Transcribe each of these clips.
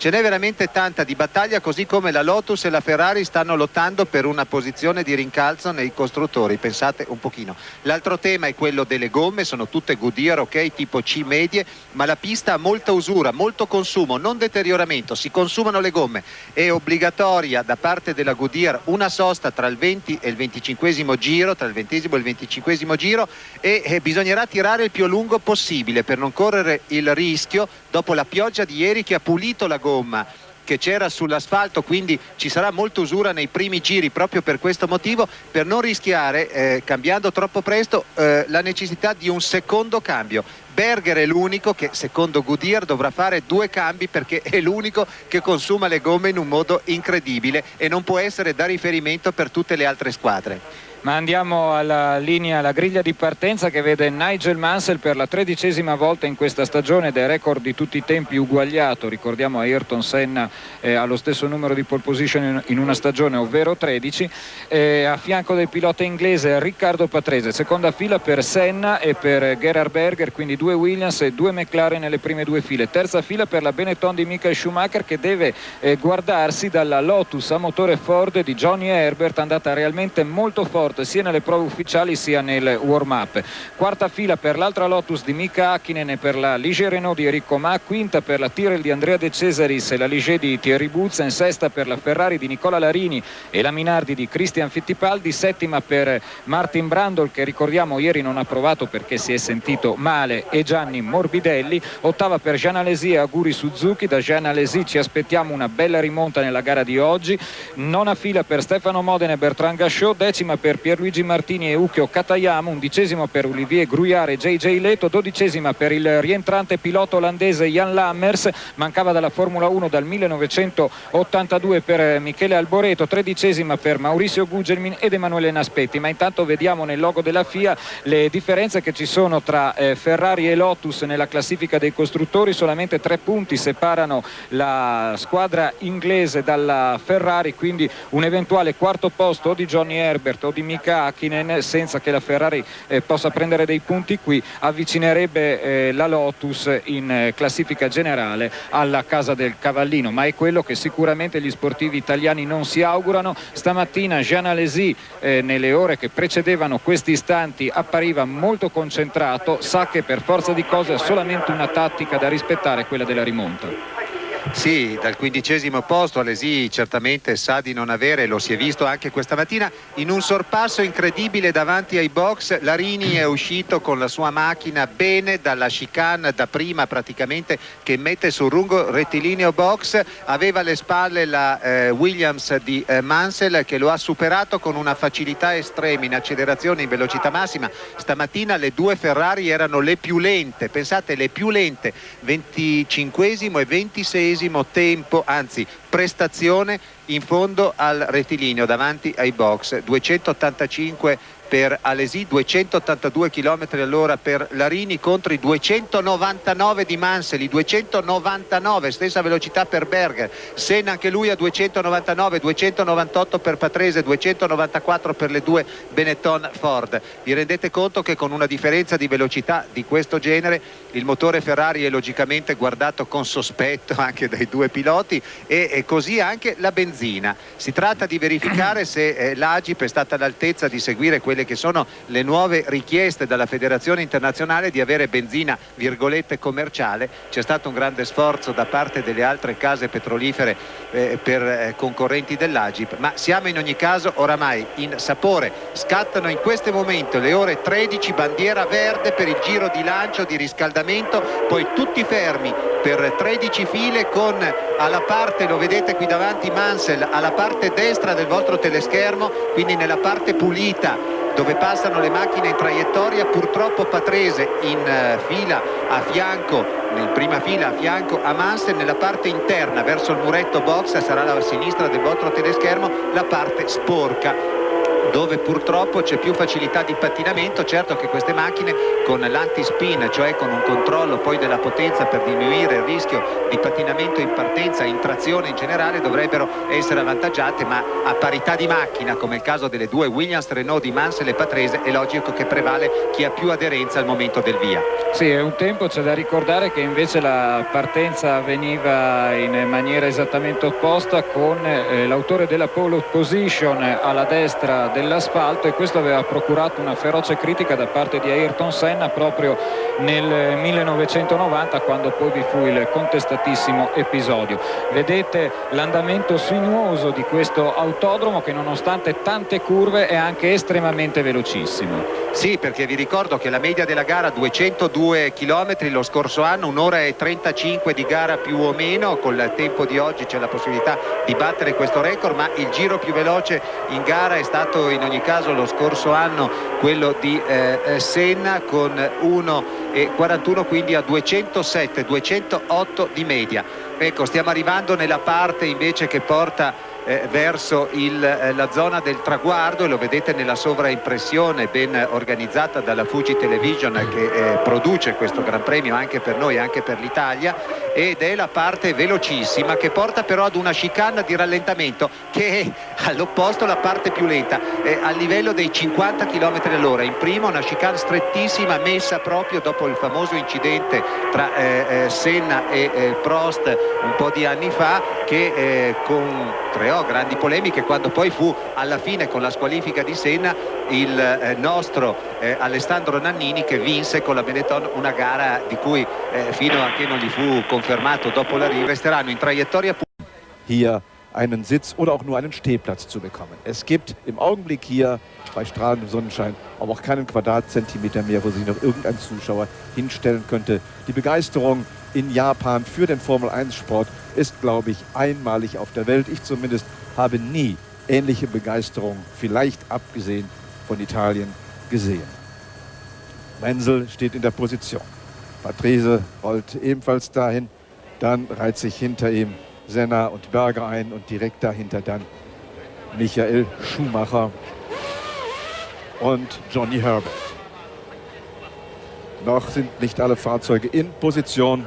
ce n'è veramente tanta di battaglia, così come la Lotus e la Ferrari stanno lottando per una posizione di rincalzo nei costruttori, pensate un pochino. L'altro tema è quello delle gomme, sono tutte Goodyear, ok, tipo C medie, ma la pista ha molta usura, molto consumo, non deterioramento, si consumano le gomme. È obbligatoria da parte della Goodyear una sosta tra il 20 e il 25esimo giro, tra il 20esimo e il 25esimo giro, e bisognerà tirare il più a lungo possibile per non correre il rischio, dopo la pioggia di ieri che ha pulito la gomma che c'era sull'asfalto, quindi ci sarà molta usura nei primi giri proprio per questo motivo, per non rischiare, cambiando troppo presto, la necessità di un secondo cambio. Berger è l'unico che secondo Goodyear dovrà fare 2 cambi perché è l'unico che consuma le gomme in un modo incredibile e non può essere da riferimento per tutte le altre squadre. Ma andiamo alla linea, alla griglia di partenza che vede Nigel Mansell per la 13ª volta in questa stagione, del record di tutti i tempi uguagliato, ricordiamo a Ayrton Senna allo stesso numero di pole position in una stagione, ovvero 13, a fianco del pilota inglese Riccardo Patrese, seconda fila per Senna e per Gerhard Berger, quindi 2 Williams e 2 McLaren nelle prime 2 file, terza fila per la Benetton di Michael Schumacher che deve guardarsi dalla Lotus a motore Ford di Johnny Herbert, andata realmente molto forte sia nelle prove ufficiali sia nel warm-up. Quarta fila per l'altra Lotus di Mika Hakkinen e per la Ligier Renault di Enrico Ma, quinta per la Tyrrell di Andrea De Cesaris e la Ligier di Thierry Boutsen, sesta per la Ferrari di Nicola Larini e la Minardi di Christian Fittipaldi, settima per Martin Brundle che ricordiamo ieri non ha provato perché si è sentito male, e Gianni Morbidelli, ottava per Jean Alesi e Aguri Suzuki. Da Jean Alesi ci aspettiamo una bella rimonta nella gara di oggi. Nona fila per Stefano Modena e Bertrand Gachot, decima per Pierluigi Martini e Ukio Katayama, 11° per Olivier Grouillard e JJ Leto, 12° per il rientrante pilota olandese Jan Lammers, mancava dalla Formula 1 dal 1982 per Michele Alboreto, 13° per Mauricio Gugelmin ed Emanuele Naspetti. Ma intanto vediamo nel logo della FIA le differenze che ci sono tra Ferrari e Lotus nella classifica dei costruttori, solamente 3 punti separano la squadra inglese dalla Ferrari, quindi un eventuale quarto posto o di Johnny Herbert o di Mika Hakkinen senza che la Ferrari possa prendere dei punti qui avvicinerebbe la Lotus in classifica generale alla casa del cavallino, ma è quello che sicuramente gli sportivi italiani non si augurano. Stamattina Jean Alesi nelle ore che precedevano questi istanti appariva molto concentrato, sa che per forza di cose ha solamente una tattica da rispettare, quella della rimonta. Sì, dal 15° posto Alesi certamente sa di non avere, lo si è visto anche questa mattina, in un sorpasso incredibile davanti ai box. Larini è uscito con la sua macchina bene dalla chicane da prima praticamente, che mette sul lungo rettilineo box, aveva alle spalle la Williams di Mansell che lo ha superato con una facilità estrema in accelerazione, in velocità massima. Stamattina le 2 Ferrari erano le più lente, pensate, le più lente, 25° e 26° tempo, anzi prestazione in fondo al rettilineo davanti ai box. 285 per Alesi, 282 km all'ora per Larini contro i 299 di Mansell, i 299, stessa velocità per Berger. Senna anche lui a 299, 298 per Patrese, 294 per le 2 Benetton Ford. Vi rendete conto che con una differenza di velocità di questo genere il motore Ferrari è logicamente guardato con sospetto anche dai 2 piloti e così anche la benzina. Si tratta di verificare se l'Agip è stata all'altezza di seguire quelle che sono le nuove richieste dalla Federazione Internazionale di avere benzina virgolette commerciale. C'è stato un grande sforzo da parte delle altre case petrolifere per concorrenti dell'Agip, ma siamo in ogni caso oramai in sapore. Scattano in questo momento le ore 13, bandiera verde per il giro di lancio, di riscaldamento, poi tutti fermi per 13 file con alla parte, lo vedete qui davanti, Mansell alla parte destra del vostro teleschermo, quindi nella parte pulita dove passano le macchine in traiettoria. Purtroppo Patrese in fila a fianco, in prima fila a fianco a Mansell, nella parte interna verso il muretto box sarà alla sinistra del vostro teleschermo la parte sporca. dove purtroppo c'è più facilità di pattinamento. Certo che queste macchine con l'anti-spin, cioè con un controllo poi della potenza per diminuire il rischio di pattinamento in partenza, in trazione in generale, dovrebbero essere avvantaggiate, ma a parità di macchina, come il caso delle due Williams Renault di Mansell e Patrese, è logico che prevale chi ha più aderenza al momento del via. Sì, è un tempo, c'è da ricordare che invece la partenza avveniva in maniera esattamente opposta, con l'autore della pole position alla destra dell'asfalto, e questo aveva procurato una feroce critica da parte di Ayrton Senna proprio nel 1990, quando poi vi fu il contestatissimo episodio. Vedete l'andamento sinuoso di questo autodromo, che nonostante tante curve è anche estremamente velocissimo. Sì, perché vi ricordo che la media della gara 202 km lo scorso anno, 1 ora e 35 di gara più o meno. Col tempo di oggi c'è la possibilità di battere questo record, ma il giro più veloce in gara è stato in ogni caso lo scorso anno quello di Senna, con 1,41, quindi a 208 di media. Ecco, stiamo arrivando nella parte invece che porta verso la zona del traguardo, e lo vedete nella sovraimpressione ben organizzata dalla Fuji Television, che produce questo Gran Premio anche per noi, anche per l'Italia, ed è la parte velocissima che porta però ad una chicane di rallentamento che è all'opposto la parte più lenta, al livello dei 50 km all'ora. In prima una chicane strettissima messa proprio dopo il famoso incidente tra Senna e Prost un po' di anni fa, che creò grandi polemiche quando poi fu alla fine, con la squalifica di Senna, il nostro Alessandro Nannini che vinse con la Benetton una gara di cui fino a che non gli fu confermato dopo l'arrivo resteranno in traiettoria. Hier einen Sitz oder auch nur einen Stehplatz zu bekommen. Es gibt im Augenblick hier bei strahlendem Sonnenschein aber auch keinen Quadratzentimeter mehr, wo sich noch irgendein Zuschauer hinstellen könnte. Die Begeisterung in Japan für den Formel-1-Sport ist, glaube ich, einmalig auf der Welt. Ich zumindest habe nie ähnliche Begeisterung, vielleicht abgesehen von Italien, gesehen. Mansell steht in der Position. Patrese rollt ebenfalls dahin. Dann reiht sich hinter ihm Senna und Berger ein und direkt dahinter dann Michael Schumacher und Johnny Herbert. Noch sind nicht alle Fahrzeuge in Position.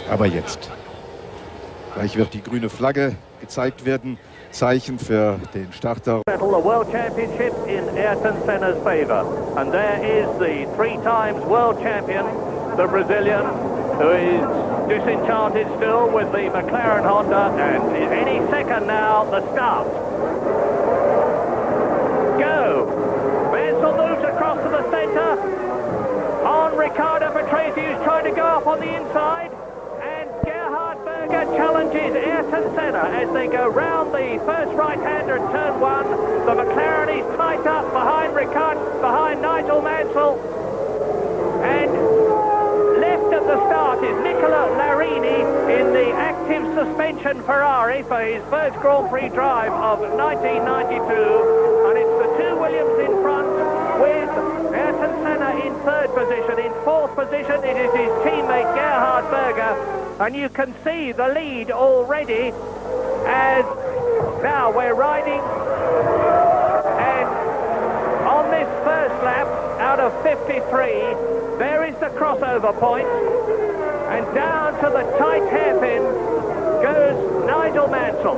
Aber jetzt. Gleich wird die grüne Flagge gezeigt werden. Zeichen für den Starter. The World Championship in Ayrton Senna's favor. And there is the 3 times world champion, the Brazilian, who is disenchanted still with the McLaren Honda, and any second now the start. Go! Mansell moves across to the centre. On Riccardo Patrese, who's trying to go up on the inside. Challenges Ayrton Senna as they go round the first right-hander at turn 1. The McLaren is tight up behind behind Nigel Mansell. And left at the start is Nicola Larini in the active suspension Ferrari for his first Grand Prix drive of 1992. And it's the 2 Williams in front, with Ayrton Senna in 3rd position. In 4th position it is his teammate Gerhard Berger. And you can see the lead already, as now we're riding, and on this first lap out of 53 there is the crossover point, and down to the tight hairpin goes Nigel Mansell.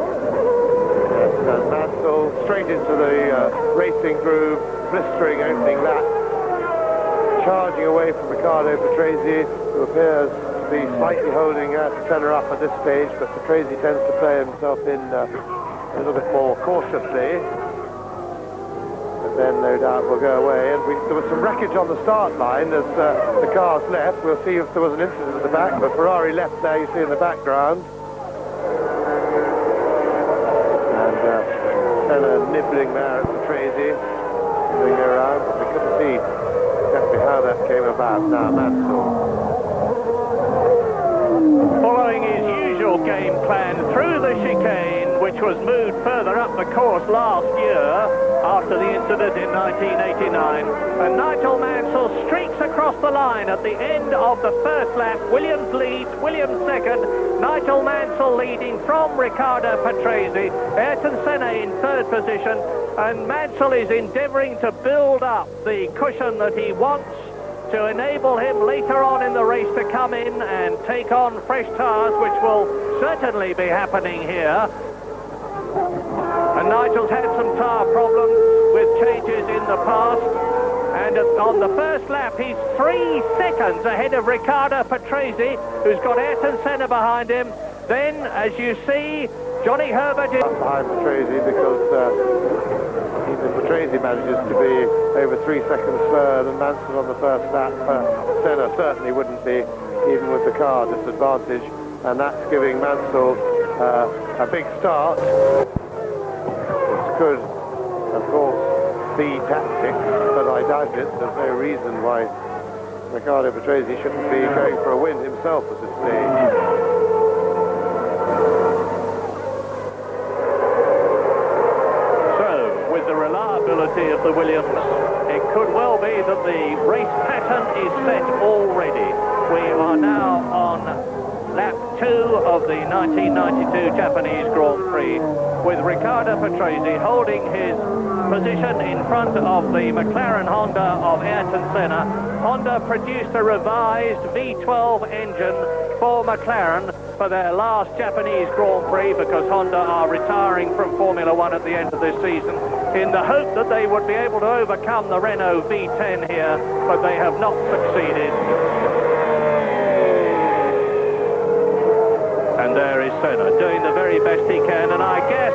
Yes, Mansell straight into the racing groove, blistering opening lap, charging away from Riccardo Patrese, who appears be slightly holding Senna up at this stage, but Patrese tends to play himself in a little bit more cautiously, and then no doubt will go away. And there was some wreckage on the start line as the cars left. We'll see if there was an incident at the back, but Ferrari left there, you see in the background, and Senna nibbling there at Patrese, moving around, but we couldn't see exactly how that came about. Now Mansell, following his usual game plan through the chicane, which was moved further up the course last year, after the incident in 1989. And Nigel Mansell streaks across the line at the end of the first lap. Williams leads, Williams second, Nigel Mansell leading from Riccardo Patrese, Ayrton Senna in third position, and Mansell is endeavouring to build up the cushion that he wants to enable him later on in the race to come in and take on fresh tyres, which will certainly be happening here. And Nigel's had some tyre problems with changes in the past, and on the first lap he's 3 seconds ahead of Riccardo Patrese, who's got Ayrton Senna behind him. Then, as you see, Johnny Herbert is behind Patrese, because even Patrese manages to be over 3 seconds slower than Mansell on the first lap. Senna certainly wouldn't be, even with the car disadvantage, and that's giving Mansell a big start. This could, of course, be tactics, but I doubt it. There's no reason why Riccardo Patrese shouldn't be going for a win himself at this stage. Of the Williams, it could well be that the race pattern is set already. We are now on lap 2 of the 1992 Japanese Grand Prix, with Riccardo Patrese holding his position in front of the McLaren Honda of Ayrton Senna. Honda produced a revised V12 engine for McLaren for their last Japanese Grand Prix, because Honda are retiring from Formula 1 at the end of this season, in the hope that they would be able to overcome the Renault V10 here, but they have not succeeded. And there is Senna doing the very best he can, and I guess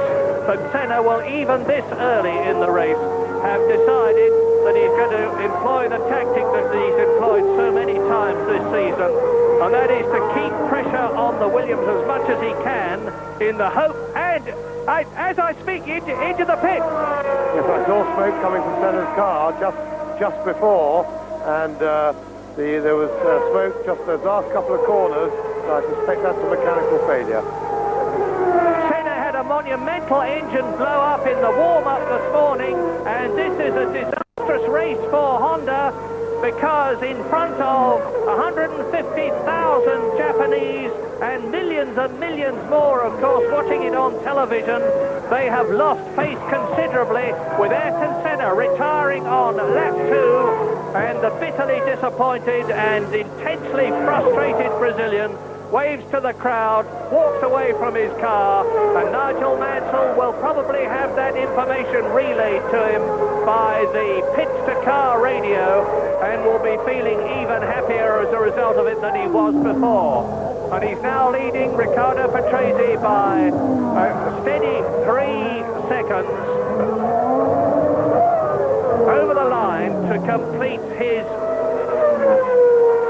that Senna will, even this early in the race, have decided that he's going to employ the tactic that he's employed so many times this season, and that is to keep pressure on the Williams as much as he can, in the hope, and as I speak, into the pit. Yes, I saw smoke coming from Senna's car just before, and there was smoke just those last couple of corners, so I suspect that's a mechanical failure. Senna had a monumental engine blow up in the warm-up this morning, and this is a disastrous race for Honda, because in front of 150,000 Japanese and millions more, of course, watching it on television, they have lost pace considerably, with Ayrton Senna retiring on lap 2, and the bitterly disappointed and intensely frustrated Brazilian waves to the crowd, walks away from his car, and Nigel Mansell will probably have that information relayed to him by the pits-to-car radio, and will be feeling even happier as a result of it than he was before. And he's now leading Riccardo Patrese by a steady 3 seconds over the line to complete his...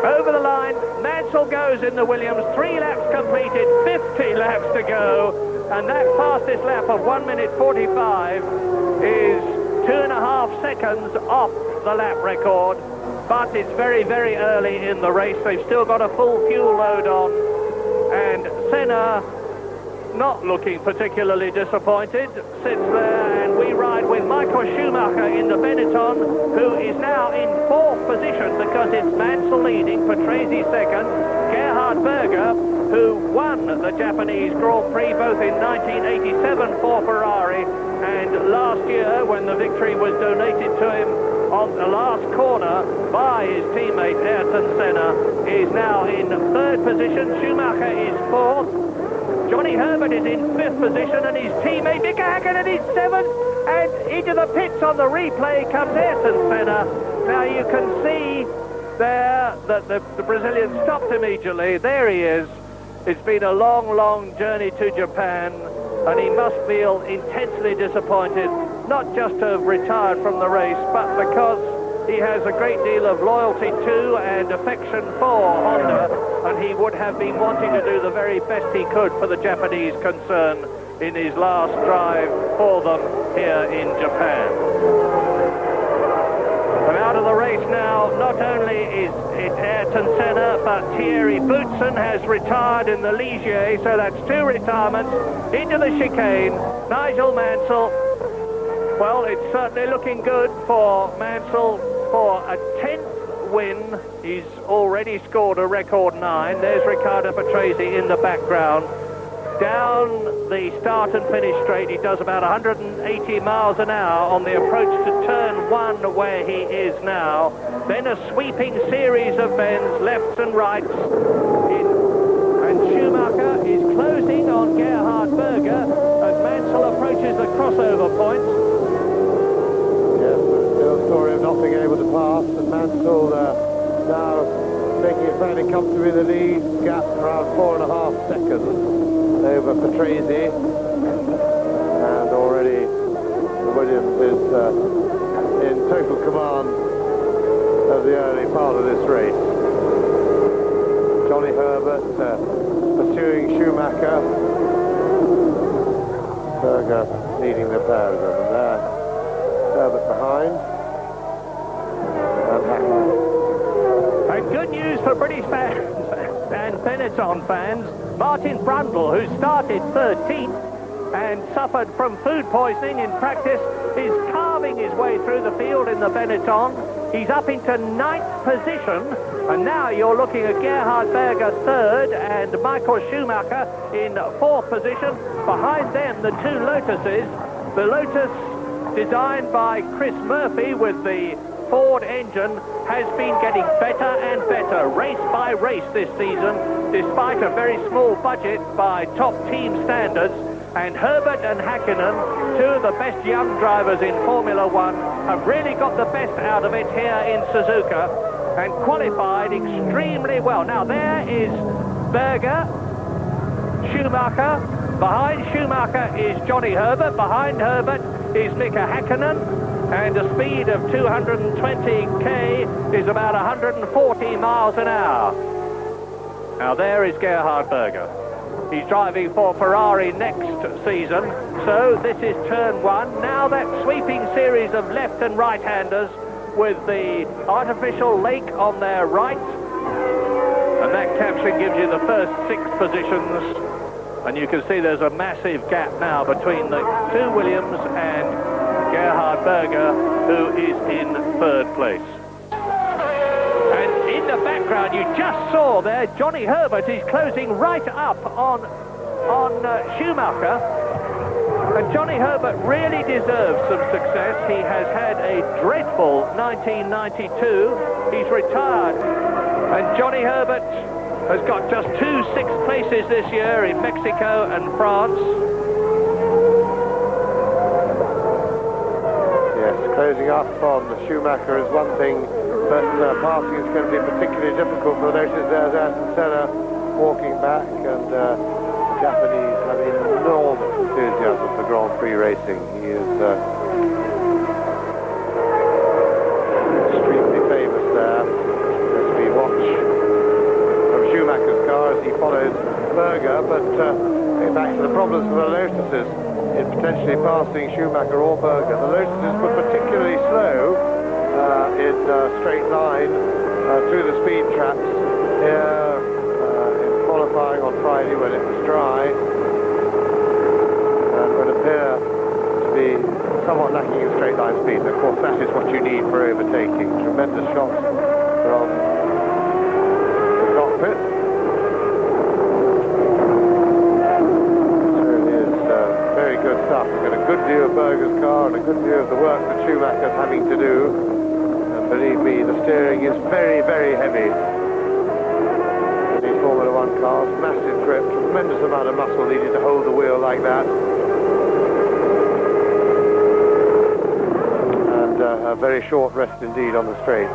Over the line, Mansell goes in the Williams, 3 laps completed, 50 laps to go, and that fastest lap of 1 minute 45 is 2.5 seconds off the lap record, but it's very early in the race. They've still got a full fuel load on, and Senna, not looking particularly disappointed, sits there, and we ride with Michael Schumacher in the Benetton, who is now in 4th position, because it's Mansell leading, Patrese second, Gerhard Berger, who won the Japanese Grand Prix both in 1987 for Ferrari, and last year, when the victory was donated to him on the last corner by his teammate Ayrton Senna, is now in 3rd position. Schumacher is 4th. Johnny Herbert is in 5th position, and his teammate Mika Häkkinen is 7th, and into the pits on the replay comes Ayrton Senna. Now you can see there that the Brazilian stopped immediately. There he is. It's been a long journey to Japan, and he must feel intensely disappointed, not just to have retired from the race, but because he has a great deal of loyalty to and affection for Honda, and he would have been wanting to do the very best he could for the Japanese concern in his last drive for them here in Japan. And out of the race now, not only is it Ayrton Senna, but Thierry Boutsen has retired in the Ligier, so that's 2 retirements into the chicane. Nigel Mansell Well, it's certainly looking good for Mansell for a 10th win. He's already scored a record 9. There's Riccardo Patrese in the background. Down the start and finish straight, he does about 180 miles an hour on the approach to turn 1 where he is now. Then a sweeping series of bends, lefts and rights. And Schumacher is closing on Gerhard Berger as Mansell approaches the crossover points. Yes, the story of not being able to pass, and Mansell now making it fairly comfortably in the lead, gap around 4.5 seconds over Patrese, and already Williams is in total command of the early part of this race. Johnny Herbert pursuing Schumacher, Berger leading the pair of them, and there Herbert behind, and Hackman. And good news for British fans and Benetton fans. Martin Brundle, who started 13th and suffered from food poisoning in practice, is carving his way through the field in the Benetton. He's up into 9th position, and now you're looking at Gerhard Berger 3rd and Michael Schumacher in 4th position. Behind them, the 2 Lotuses. The Lotus, designed by Chris Murphy with the Ford engine, has been getting better and better, race by race this season, despite a very small budget by top team standards. And Herbert and Häkkinen, 2 of the best young drivers in Formula 1, have really got the best out of it here in Suzuka and qualified extremely well. Now there is Berger, Schumacher. Behind Schumacher is Johnny Herbert. Behind Herbert is Mika Häkkinen. And a speed of 220k is about 140 miles an hour. Now there is Gerhard Berger. He's driving for Ferrari next season. So this is turn 1. Now that sweeping series of left and right-handers with the artificial lake on their right. And that caption gives you the first 6 positions. And you can see there's a massive gap now between the 2 Williams and Gerhard Berger, who is in 3rd place. And in the background, you just saw there, Johnny Herbert is closing right up on Schumacher. And Johnny Herbert really deserves some success. He has had a dreadful 1992. He's retired. And Johnny Herbert has got just 2 6th places this year in Mexico and France. Closing up on Schumacher is one thing, but passing is going to be particularly difficult. For the notice there's Ayrton Senna walking back, and the Japanese have enormous enthusiasm for Grand Prix racing. He is extremely famous there. As we watch from Schumacher's car as he follows Berger, but going back to the problems for the Lotuses in potentially passing Schumacher or Berger. The Lotuses were particularly slow in straight line through the speed traps here in qualifying on Friday when it was dry, and would appear to be somewhat lacking in straight line speed. And of course that is what you need for overtaking. Tremendous shots from the cockpit. Good stuff. We've got a good view of Berger's car and a good view of the work that Schumacher's having to do. And believe me, the steering is very, very heavy in these Formula 1 cars. Massive grip, tremendous amount of muscle needed to hold the wheel like that. And a very short rest indeed on the straight.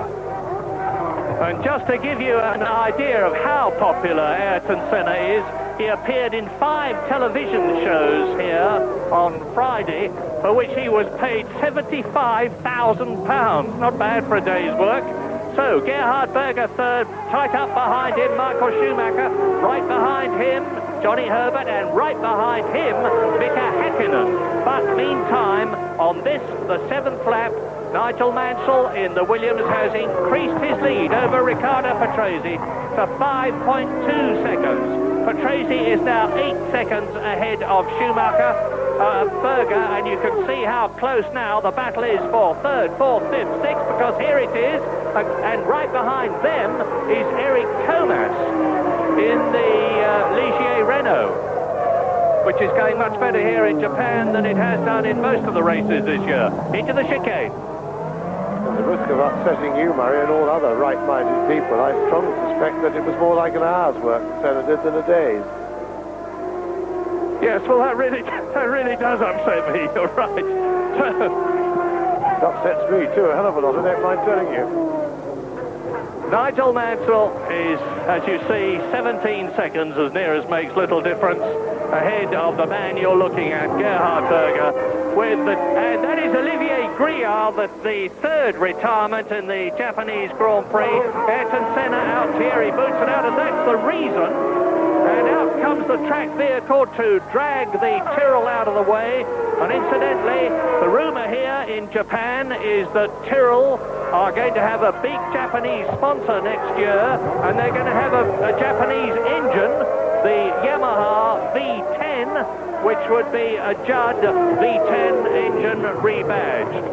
And just to give you an idea of how popular Ayrton Senna is, he appeared in 5 television shows here on Friday, for which he was paid £75,000. Not bad for a day's work. So, Gerhard Berger 3rd, tight up behind him, Michael Schumacher, right behind him, Johnny Herbert, and right behind him, Mika Häkkinen. But meantime, on this, the 7th lap, Nigel Mansell in the Williams has increased his lead over Riccardo Patrese to 5.2 seconds. Patrese is now 8 seconds ahead of Schumacher. Berger, and you can see how close now the battle is for third, fourth, fifth, sixth, because here it is, and right behind them is Eric Thomas in the Ligier Renault, which is going much better here in Japan than it has done in most of the races this year. Into the chicane. At the risk of upsetting you, Murray, and all other right-minded people, I strongly suspect that it was more like an hour's work Senna did than a day's. Yes, well, that really does upset me, you're right. It upsets me too, a hell of a lot, I don't mind telling you. Nigel Mansell is, as you see, 17 seconds, as near as makes little difference, ahead of the man you're looking at, Gerhard Berger, and that is Olivier Griard, the third retirement in the Japanese Grand Prix. Ayrton Senna out, Thierry Boutsen out, and that's the reason. And out comes the track vehicle to drag the Tyrrell out of the way. And incidentally, the rumour here in Japan is that Tyrrell are going to have a big Japanese sponsor next year, and they're going to have a Japanese engine, the Yamaha V10, which would be a Judd V10 engine rebadged.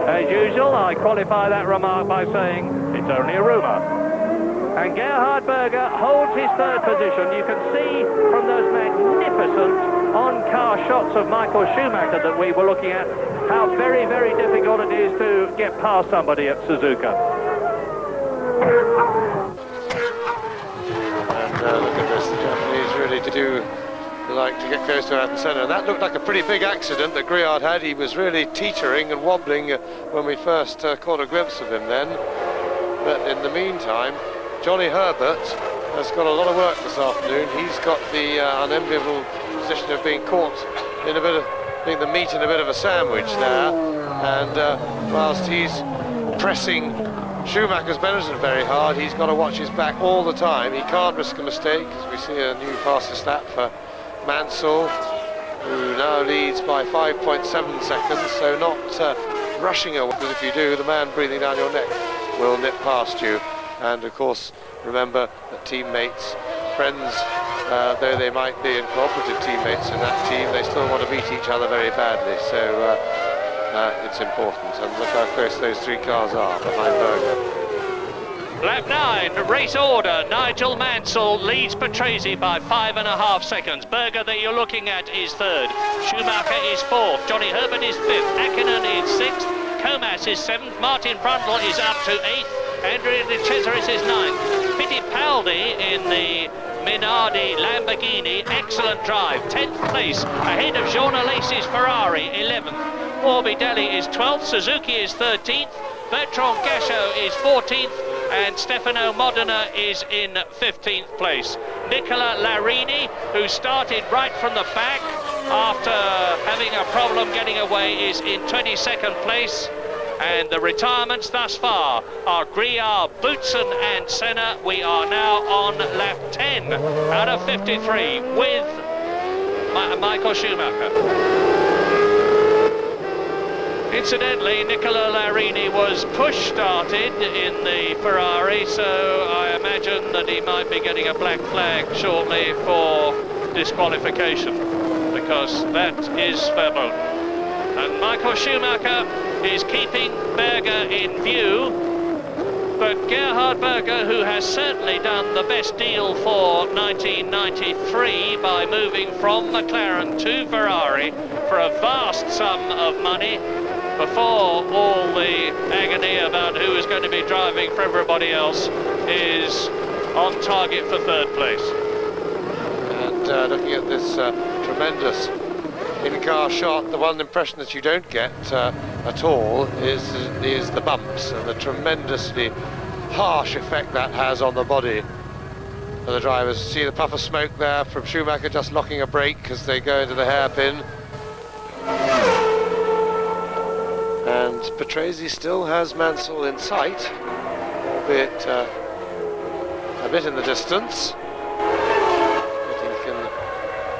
As usual, I qualify that remark by saying it's only a rumour. And Gerhard Berger holds his third position. You can see from those magnificent on-car shots of Michael Schumacher that we were looking at how very, very difficult it is to get past somebody at Suzuka. And look at this, the Japanese really do like to get close to Ayrton Senna. And that looked like a pretty big accident that Griard had. He was really teetering and wobbling when we first caught a glimpse of him then. But in the meantime, Johnny Herbert has got a lot of work this afternoon. He's got the unenviable position of being caught in a bit of being the meat in a bit of a sandwich there. And whilst he's pressing Schumacher's Benetton very hard, he's got to watch his back all the time. He can't risk a mistake, as we see a new fastest lap for Mansell, who now leads by 5.7 seconds. So not rushing away, because if you do, the man breathing down your neck will nip past you. And of course, remember that teammates, friends, though they might be, and cooperative teammates in that team, they still want to beat each other very badly. So it's important. And look how close those three cars are behind Berger. Lap 9, race order. Nigel Mansell leads Patrese by 5.5 seconds. Berger, that you're looking at, is third. Schumacher is fourth. Johnny Herbert is fifth. Hakkinen is sixth. Comas is seventh. Martin Brundle is up to eighth. Andrea De Cesaris is ninth. Fittipaldi in the Minardi Lamborghini, excellent drive, 10th place, ahead of Jean Alesi's Ferrari, 11th. Morbidelli is 12th, Suzuki is 13th, Bertrand Gachot is 14th, and Stefano Modena is in 15th place. Nicola Larini, who started right from the back after having a problem getting away, is in 22nd place. And the retirements thus far are Griard, Boutsen and Senna. We are now on lap 10 out of 53 with Michael Schumacher. Incidentally, Nicola Larini was push-started in the Ferrari, so I imagine that he might be getting a black flag shortly for disqualification, because that is verboten. And Michael Schumacher is keeping Berger in view, but Gerhard Berger, who has certainly done the best deal for 1993 by moving from McLaren to Ferrari for a vast sum of money before all the agony about who is going to be driving for everybody else, is on target for third place. And looking at this tremendous in-car shot, the one impression that you don't get at all is the bumps and the tremendously harsh effect that has on the body of the drivers. See the puff of smoke there from Schumacher just locking a brake as they go into the hairpin. And Patrese still has Mansell in sight, albeit a bit in the distance.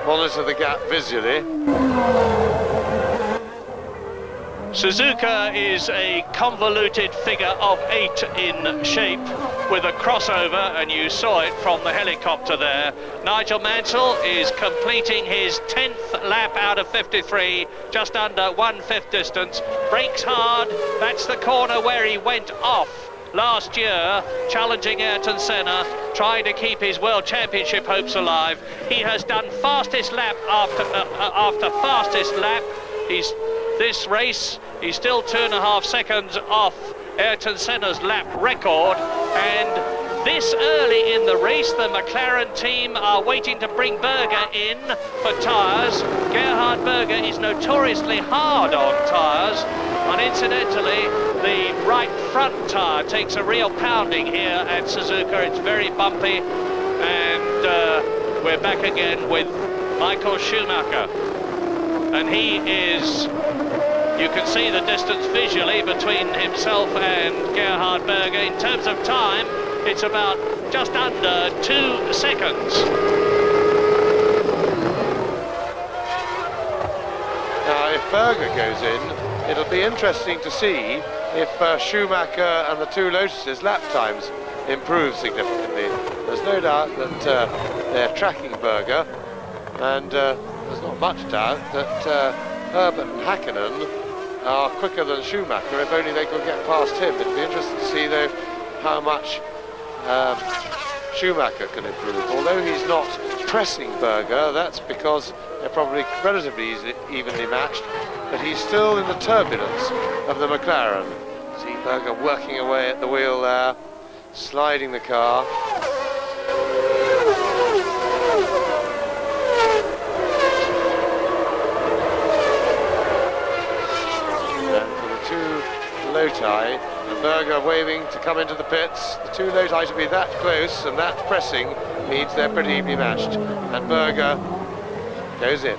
Monitor the gap visually. Suzuka is a convoluted figure of 8 in shape with a crossover, and you saw it from the helicopter there. Nigel Mansell is completing his 10th lap out of 53, just under 1/5 distance. Brakes hard, that's the corner where he went off last year, challenging Ayrton Senna, trying to keep his World Championship hopes alive. He has done fastest lap after fastest lap. This race, he's still 2.5 seconds off Ayrton Senna's lap record, and this early in the race, the McLaren team are waiting to bring Berger in for tyres. Gerhard Berger is notoriously hard on tyres, and incidentally, the right front tyre takes a real pounding here at Suzuka. It's very bumpy, and we're back again with Michael Schumacher. And he is, you can see the distance visually between himself and Gerhard Berger. In terms of time, it's about just under 2 seconds. Now, if Berger goes in, it'll be interesting to see if Schumacher and the two Lotuses' lap times improve significantly. There's no doubt that they're tracking Berger, and there's not much doubt that Herbert and Häkkinen are quicker than Schumacher, if only they could get past him. It'd be interesting to see, though, how much Schumacher can improve. Although he's not pressing Berger, that's because they're probably relatively evenly matched, but he's still in the turbulence of the McLaren. See Berger working away at the wheel there, sliding the car. Loti, and Berger waving to come into the pits. The two Loti to be that close and that pressing means they're pretty evenly matched, and Berger goes in.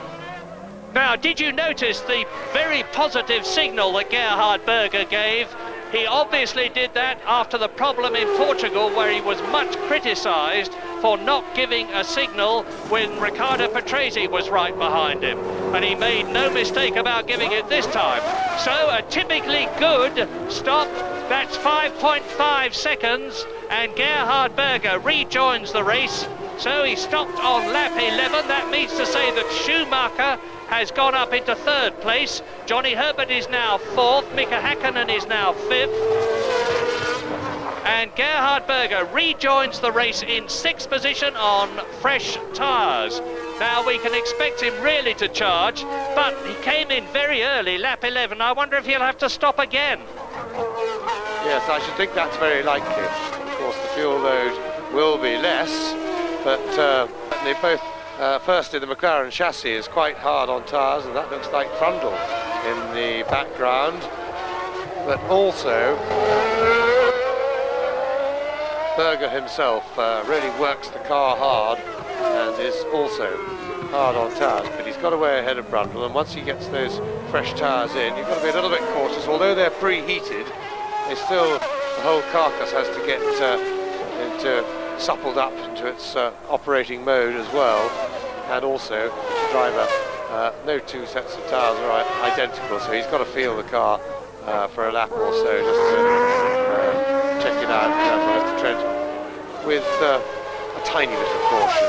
Now, did you notice the very positive signal that Gerhard Berger gave? He obviously did that after the problem in Portugal, where he was much criticised for not giving a signal when Riccardo Patrese was right behind him. And he made no mistake about giving it this time. So a typically good stop, that's 5.5 seconds, and Gerhard Berger rejoins the race. So he stopped on lap 11. That means to say that Schumacher has gone up into 3rd place. Johnny Herbert is now 4th. Mika Häkkinen is now 5th. And Gerhard Berger rejoins the race in 6th position on fresh tyres. Now we can expect him really to charge, but he came in very early, lap 11. I wonder if he'll have to stop again. Yes, I should think that's very likely. Of course, the fuel load will be less, but they both, firstly, the McLaren chassis is quite hard on tyres, and that looks like Trundle in the background. But also, Berger himself really works the car hard and is also hard on tyres, but he's got away ahead of Brundle, and once he gets those fresh tyres in, you've got to be a little bit cautious. Although they're preheated, they still, the whole carcass has to get suppled up into its operating mode as well, and also the driver, no two sets of tyres are identical, so he's got to feel the car for a lap or so just to check it out from the tread with a tiny bit of caution.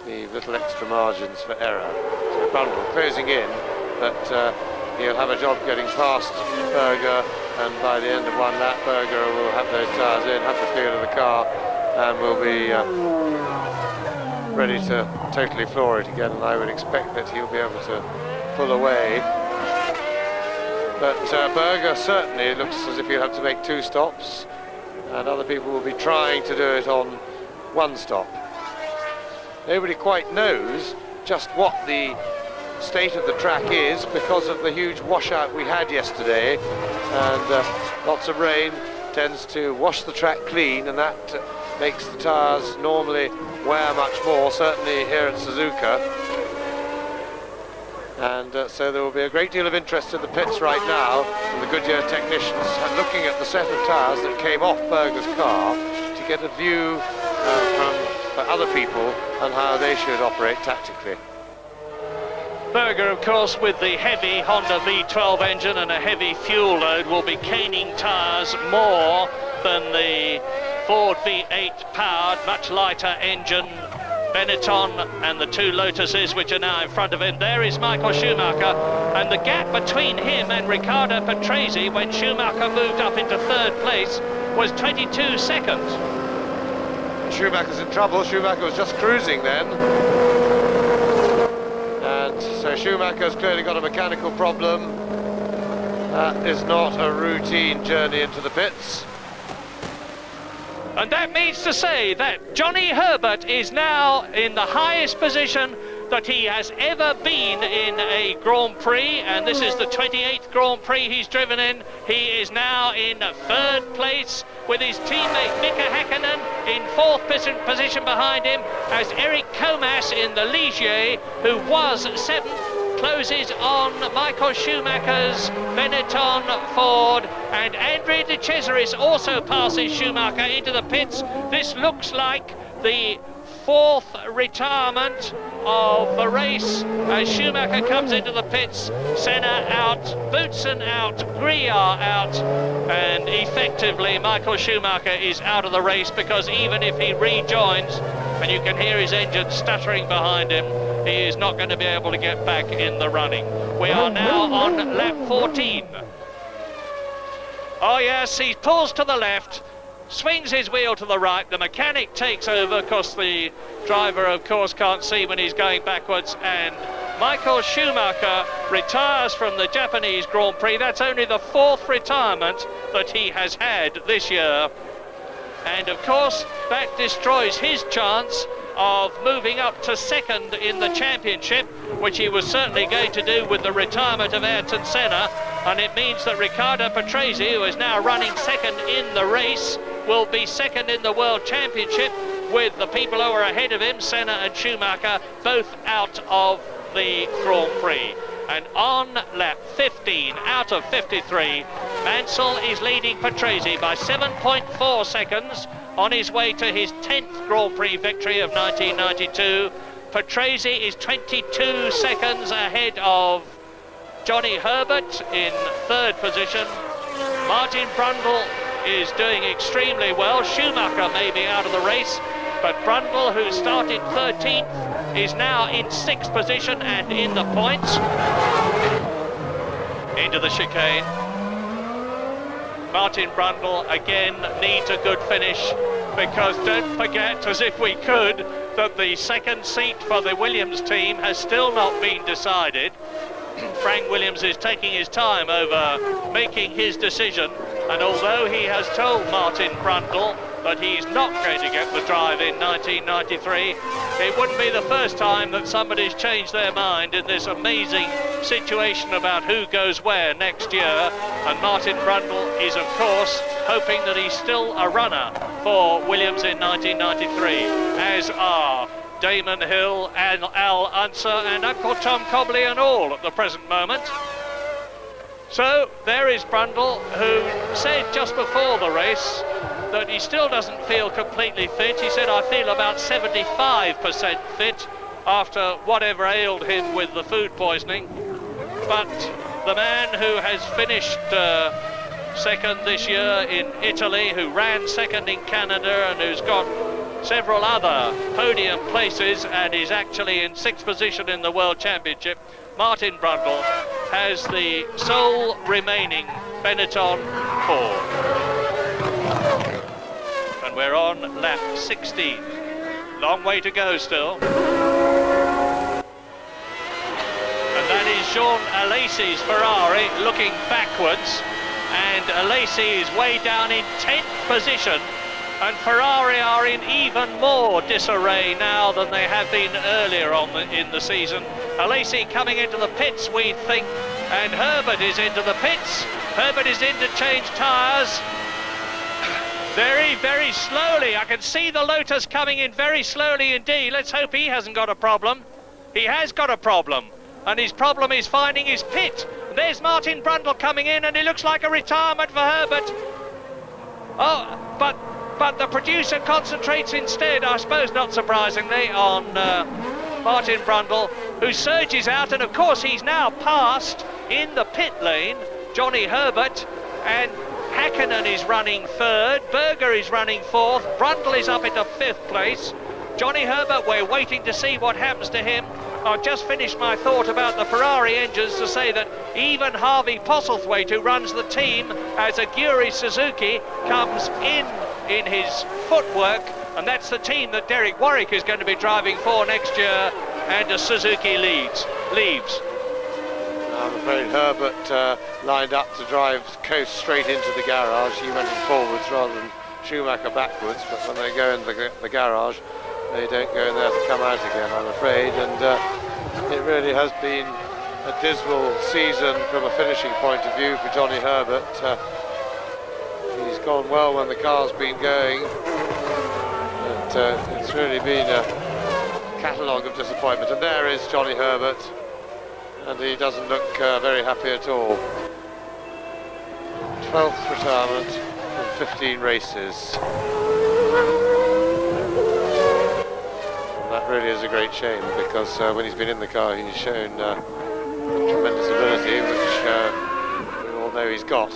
The little extra margins for error. So Brundle closing in, but he'll have a job getting past Berger, and by the end of one lap Berger will have those tyres in, have the feel of the car, and will be ready to totally floor it again, and I would expect that he'll be able to pull away. But Berger certainly looks as if he'll have to make 2 stops, and other people will be trying to do it on 1 stop. Nobody quite knows just what the state of the track is because of the huge washout we had yesterday, and lots of rain tends to wash the track clean, and that makes the tyres normally wear much more, certainly here at Suzuka. And so there will be a great deal of interest in the pits right now, and the Goodyear technicians are looking at the set of tyres that came off Berger's car to get a view for other people on how they should operate tactically. Berger, of course, with the heavy Honda V12 engine and a heavy fuel load, will be caning tyres more than the Ford V8 powered, much lighter engine Benetton and the two Lotuses which are now in front of him. There is Michael Schumacher, and the gap between him and Riccardo Patrese when Schumacher moved up into third place was 22 seconds. Schumacher's in trouble. Schumacher was just cruising then. And so Schumacher's clearly got a mechanical problem. That is not a routine journey into the pits. And that means to say that Johnny Herbert is now in the highest position that he has ever been in a Grand Prix, and this is the 28th Grand Prix he's driven in. He is now in third place with his teammate Mika Häkkinen in fourth position behind him, as Eric Comas in the Ligier, who was seventh, closes on Michael Schumacher's Benetton Ford, and Andrea De Cesaris also passes Schumacher into the pits. This looks like the fourth retirement of the race as Schumacher comes into the pits. Senna out, Boutsen out, Grillard out, and effectively Michael Schumacher is out of the race, because even if he rejoins, and you can hear his engine stuttering behind him, he is not going to be able to get back in the running. We are now on lap 14. Oh yes, he pulls to the left, swings his wheel to the right, the mechanic takes over, because the driver of course can't see when he's going backwards, and Michael Schumacher retires from the Japanese Grand Prix. That's only the fourth retirement that he has had this year, and of course that destroys his chance of moving up to second in the championship, which he was certainly going to do with the retirement of Ayrton Senna, and it means that Riccardo Patrese, who is now running second in the race, will be second in the World Championship, with the people who are ahead of him, Senna and Schumacher, both out of the Grand Prix. And on lap 15 out of 53, Mansell is leading Patrese by 7.4 seconds on his way to his 10th Grand Prix victory of 1992. Patrese is 22 seconds ahead of Johnny Herbert in third position. Martin Brundle is doing extremely well. Schumacher may be out of the race, but Brundle, who started 13th, is now in sixth position and in the points. Into the chicane. Martin Brundle again needs a good finish, because don't forget, as if we could, that the second seat for the Williams team has still not been decided. Frank Williams is taking his time over making his decision, and although he has told Martin Brundle that he's not going to get the drive in 1993, it wouldn't be the first time that somebody's changed their mind in this amazing situation about who goes where next year, and Martin Brundle is of course hoping that he's still a runner for Williams in 1993, as are Damon Hill and Al Unser and Uncle Tom Cobley and all at the present moment. So there is Brundle, who said just before the race that he still doesn't feel completely fit. He said, I feel about 75% fit after whatever ailed him with the food poisoning. But the man who has finished second this year in Italy, who ran second in Canada, and who's got several other podium places and is actually in sixth position in the World Championship, Martin Brundle has the sole remaining Benetton Ford. And we're on lap 16. Long way to go still. And that is Jean Alesi's Ferrari looking backwards, and Alesi is way down in 10th position, and Ferrari are in even more disarray now than they have been earlier on in the season. Alesi coming into the pits, we think, and Herbert is into the pits. Herbert is in to change tyres. Very, very slowly. I can see the Lotus coming in very slowly indeed. Let's hope he hasn't got a problem. He has got a problem, and his problem is finding his pit. There's Martin Brundle coming in, and it looks like a retirement for Herbert. Oh, but the producer concentrates instead, I suppose not surprisingly, on Martin Brundle. who surges out, and of course he's now passed in the pit lane Johnny Herbert, and Häkkinen is running third, Berger is running fourth, Brundle is up into fifth place. Johnny Herbert, we're waiting to see what happens to him. I've just finished my thought about the Ferrari engines to say that even Harvey Postlethwaite, who runs the team as Aguri Suzuki, comes in his footwork, and that's the team that Derek Warwick is going to be driving for next year, and Suzuki leaves. I'm afraid Herbert lined up to drive coast straight into the garage. He went in forwards rather than Schumacher backwards, but when they go in the garage, they don't go in there to come out again, I'm afraid, and it really has been a dismal season from a finishing point of view for Johnny Herbert. He's gone well when the car's been going, but it's really been a catalogue of disappointment. And there is Johnny Herbert, and he doesn't look very happy at all. 12th retirement in 15 races. That really is a great shame, because when he's been in the car he's shown tremendous ability, which we all know he's got.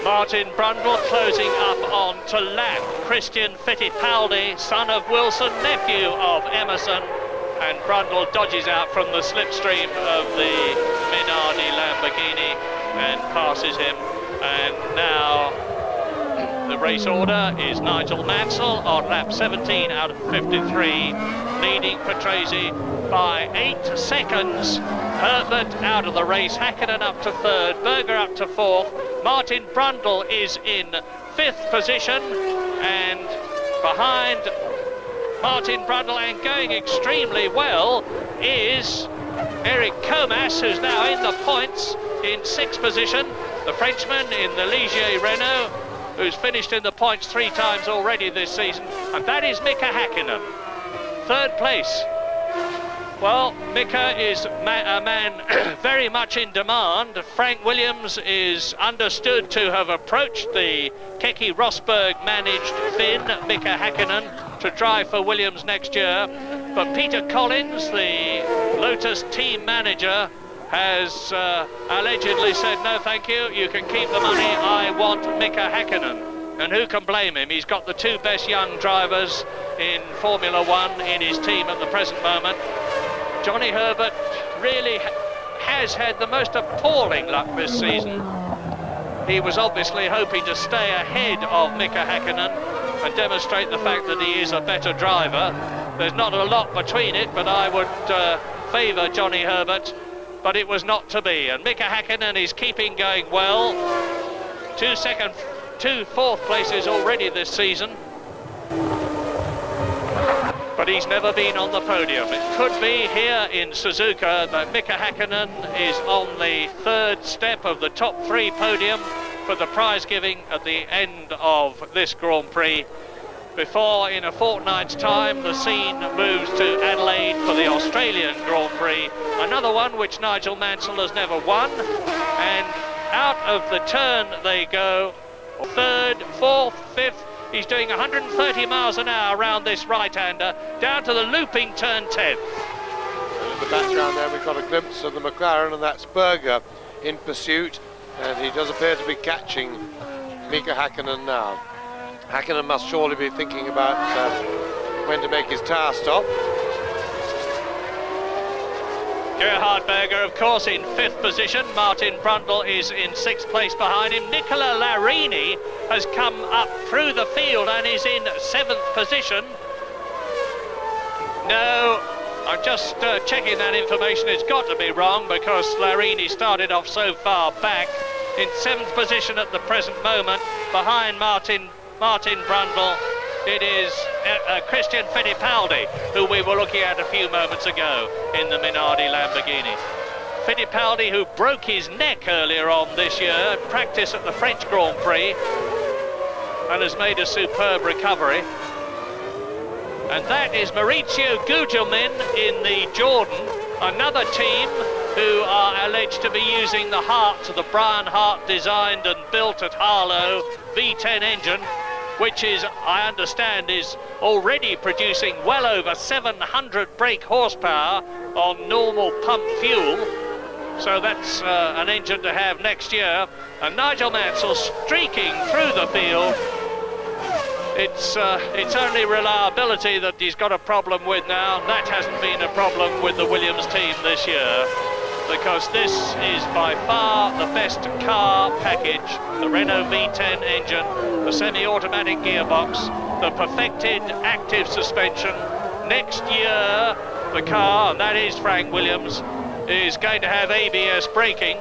Martin Brundle closing up on to lap Christian Fittipaldi, son of Wilson, nephew of Emerson, and Brundle dodges out from the slipstream of the Minardi Lamborghini and passes him. And now the race order is Nigel Mansell on lap 17 out of 53, leading Patrese by 8 seconds. Herbert out of the race, Häkkinen up to third, Berger up to fourth. Martin Brundle is in fifth position, and behind Martin Brundle and going extremely well is Eric Comas, who's now in the points in sixth position. The Frenchman in the Ligier Renault, who's finished in the points 3 times already this season, and that is Mika Häkkinen. Third place. Well, Mika is a man very much in demand. Frank Williams is understood to have approached the Keke Rosberg managed Finn, Mika Häkkinen, to drive for Williams next year. But Peter Collins, the Lotus team manager, has allegedly said, no thank you, you can keep the money, I want Mika Häkkinen. And who can blame him? He's got the 2 best young drivers in Formula One in his team at the present moment. Johnny Herbert really has had the most appalling luck this season. He was obviously hoping to stay ahead of Mika Häkkinen and demonstrate the fact that he is a better driver. There's not a lot between it, but I would favour Johnny Herbert, but it was not to be. And Mika Häkkinen is keeping going well. 2 fourth places already this season. But he's never been on the podium. It could be here in Suzuka that Mika Häkkinen is on the 3rd step of the top 3 podium for the prize giving at the end of this Grand Prix, before in a fortnight's time the scene moves to Adelaide for the Australian Grand Prix, another one which Nigel Mansell has never won. And out of the turn they go, 3rd, 4th, 5th. He's doing 130 miles an hour around this right-hander, down to the looping turn 10th. And in the background there we've got a glimpse of the McLaren, and that's Berger in pursuit, and he does appear to be catching Mika Häkkinen now. Häkkinen must surely be thinking about when to make his tyre stop. Gerhard Berger, of course, in 5th position. Martin Brundle is in 6th place behind him. Nicola Larini has come up through the field and is in 7th position. No, I'm just checking that information. It's got to be wrong, because Larini started off so far back. In 7th position at the present moment, behind Martin Brundle, it is Christian Fittipaldi, who we were looking at a few moments ago in the Minardi Lamborghini. Fittipaldi, who broke his neck earlier on this year, practice at the French Grand Prix, and has made a superb recovery. And that is Maurizio Gugelmin in the Jordan, another team who are alleged to be using the Hart, the Brian Hart designed and built at Harlow V10 engine. which is, I understand, is already producing well over 700 brake horsepower on normal pump fuel. So that's an engine to have next year. And Nigel Mansell streaking through the field. It's only reliability that he's got a problem with now. That hasn't been a problem with the Williams team this year, because this is by far the best car package. The Renault V10 engine, the semi-automatic gearbox, the perfected active suspension. Next year, the car, and that is Frank Williams, is going to have ABS braking.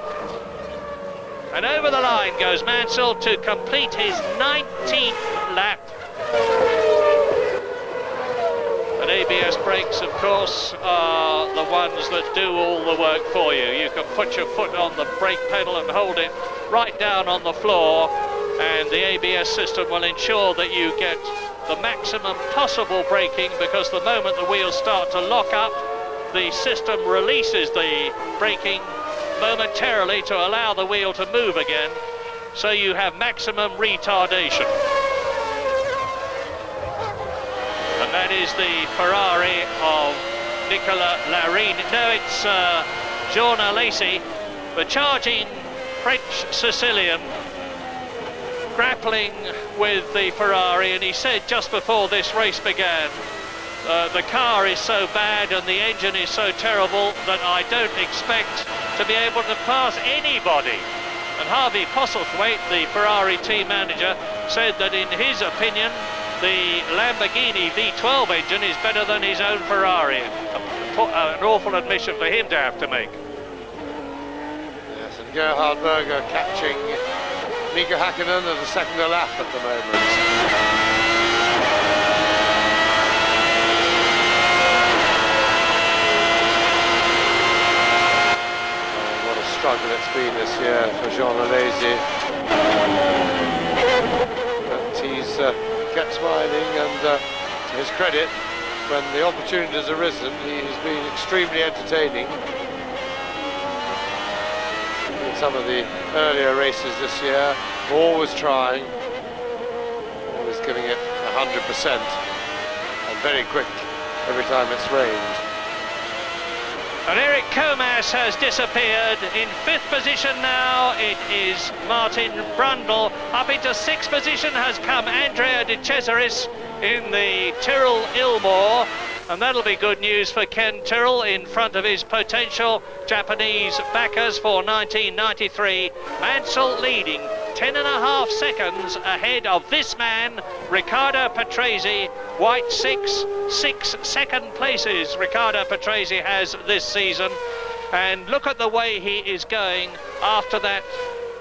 And over the line goes Mansell to complete his 19th lap. And ABS brakes, of course, are the ones that do all the work for you. You can put your foot on the brake pedal and hold it right down on the floor, and the ABS system will ensure that you get the maximum possible braking, because the moment the wheels start to lock up, the system releases the braking momentarily to allow the wheel to move again, so you have maximum retardation. And that is the Ferrari of Nicola Larini. No, it's Jean Alesi, the charging French Sicilian, grappling with the Ferrari, and he said just before this race began, the car is so bad and the engine is so terrible that I don't expect to be able to pass anybody. And Harvey Postlethwaite, the Ferrari team manager, said that in his opinion the Lamborghini V12 engine is better than his own Ferrari. An awful admission for him to have to make. Yes, and Gerhard Berger catching Mika Häkkinen at the second lap at the moment. Struggle it's been this year for Jean Alesi, but he's kept smiling, and to his credit, when the opportunity has arisen, he's been extremely entertaining. In some of the earlier races this year, always trying, always giving it 100%, and very quick every time it's rained. And Eric Comas has disappeared. In 5th position now, it is Martin Brundle. Up into 6th position has come Andrea De Cesaris in the Tyrrell Ilmore. And that'll be good news for Ken Tyrrell in front of his potential Japanese backers for 1993. Mansell leading 10.5 seconds ahead of this man, Riccardo Patrese. White 6 second places Riccardo Patrese has this season. And look at the way he is going after that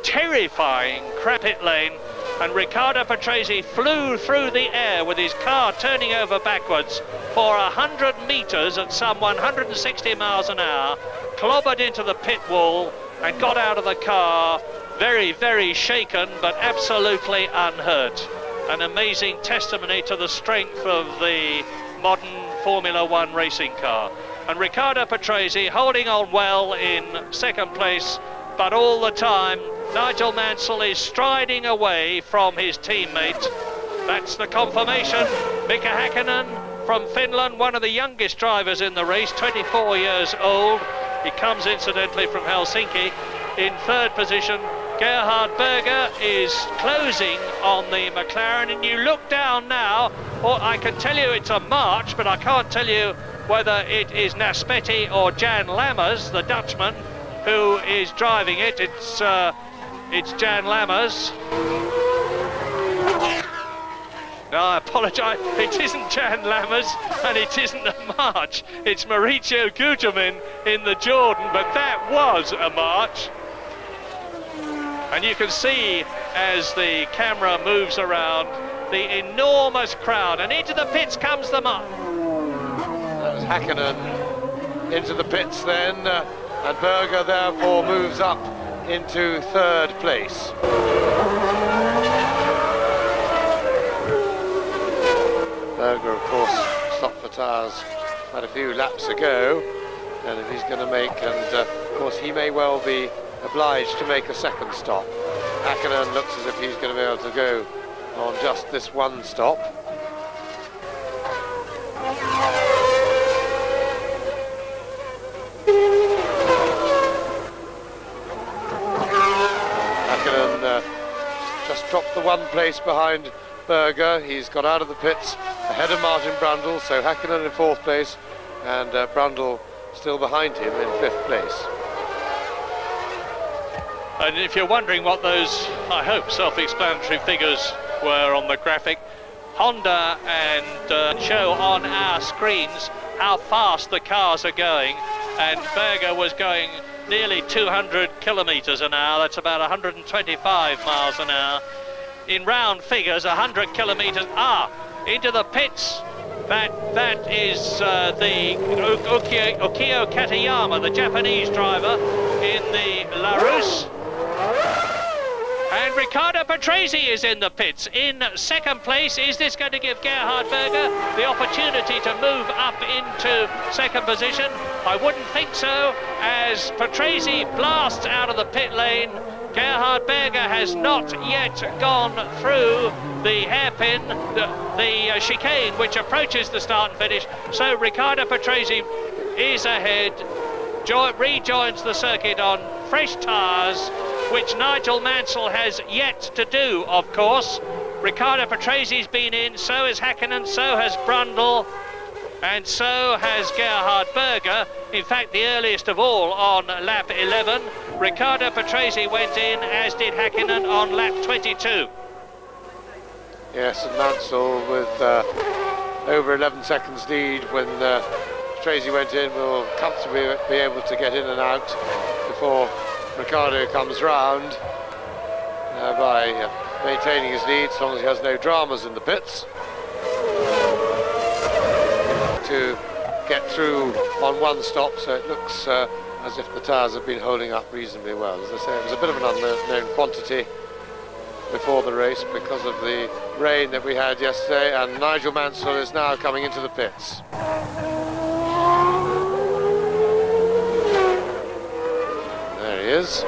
terrifying pit lane. And Riccardo Patrese flew through the air with his car turning over backwards for 100 metres at some 160 miles an hour, clobbered into the pit wall and got out of the car very, very shaken, but absolutely unhurt. An amazing testimony to the strength of the modern Formula One racing car. And Riccardo Patrese holding on well in 2nd place, but all the time Nigel Mansell is striding away from his teammate. That's the confirmation. Mika Häkkinen from Finland, one of the youngest drivers in the race, 24 years old. He comes incidentally from Helsinki. In 3rd position, Gerhard Berger is closing on the McLaren, and you look down now, or I can tell you it's a March, but I can't tell you whether it is Naspetti or Jan Lammers, the Dutchman, who is driving it. It's Jan Lammers. No, I apologise, it isn't Jan Lammers and it isn't a March. It's Mauricio Gugelmin in the Jordan, but that was a March. And you can see as the camera moves around the enormous crowd, and into the pits comes the March. That was Häkkinen into the pits then, and Berger therefore moves up into 3rd place. Berger, of course, stopped for tyres quite a few laps ago, and if he's going to make, and of course he may well be obliged to make a 2nd stop. Häkkinen looks as if he's going to be able to go on just this one stop. Häkkinen just dropped the one place behind Berger. He's got out of the pits ahead of Martin Brundle, so Häkkinen in 4th place and Brundle still behind him in 5th place. And if you're wondering what those, I hope, self-explanatory figures were on the graphic, Honda and show on our screens how fast the cars are going, and Berger was going nearly 200 kilometres an hour. That's about 125 miles an hour. In round figures, 100 kilometres into the pits. That is the Ukio Katayama, the Japanese driver in the LaRousse. And Riccardo Patrese is in the pits in 2nd place. Is this going to give Gerhard Berger the opportunity to move up into 2nd position? I wouldn't think so, as Patrese blasts out of the pit lane. Gerhard Berger has not yet gone through the hairpin, the chicane, which approaches the start and finish. So Riccardo Patrese is ahead, rejoins the circuit on fresh tyres, which Nigel Mansell has yet to do, of course. Riccardo Patrese's been in, so has Häkkinen, so has Brundle, and so has Gerhard Berger. In fact, the earliest of all on lap 11. Riccardo Patrese went in, as did Häkkinen on lap 22. Yes, and Mansell with over 11 seconds lead when Patrese went in will comfortably be able to get in and out before Riccardo comes round by maintaining his lead, as long as he has no dramas in the pits, to get through on one stop, so it looks as if the tyres have been holding up reasonably well. As I say, it was a bit of an unknown quantity before the race because of the rain that we had yesterday, and Nigel Mansell is now coming into the pits. There he is.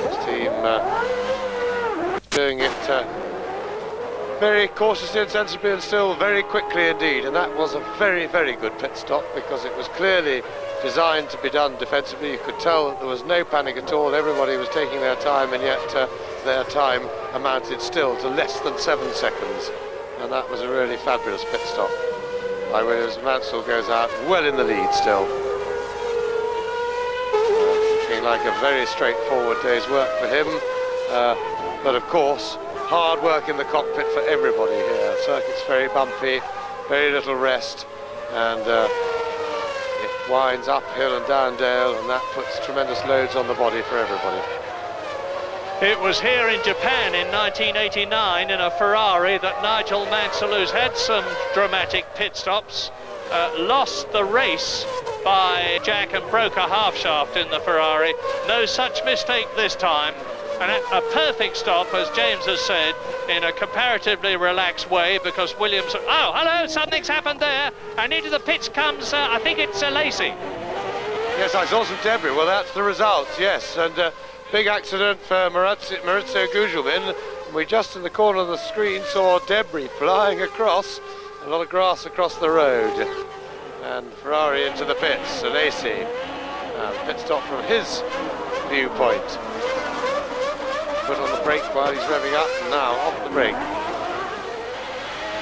His team doing it very cautiously and sensibly, and still very quickly indeed, and that was a very, very good pit stop because it was clearly designed to be done defensively. You could tell that there was no panic at all. Everybody was taking their time, and yet their time amounted still to less than 7 seconds, and that was a really fabulous pit stop by Williams. Mansell goes out well in the lead still. Looking like a very straightforward day's work for him, but of course hard work in the cockpit for everybody here. The circuit's very bumpy, very little rest, and it winds uphill and down dale, and that puts tremendous loads on the body for everybody. It was here in Japan in 1989 in a Ferrari that Nigel Mansell, who's had some dramatic pit stops, lost the race by Jack and broke a half shaft in the Ferrari. No such mistake this time. And a perfect stop, as James has said, in a comparatively relaxed way, because Williams... Oh, hello, something's happened there. And into the pits comes, I think it's Lacey. Yes, I saw some debris. Well, that's the result, yes. And big accident for Maurizio Gugelmin. We just in the corner of the screen saw debris flying across, a lot of grass across the road. And Ferrari into the pits, Lacey. Pit stop from his viewpoint. Put on the brake while he's revving up, and now off the brake.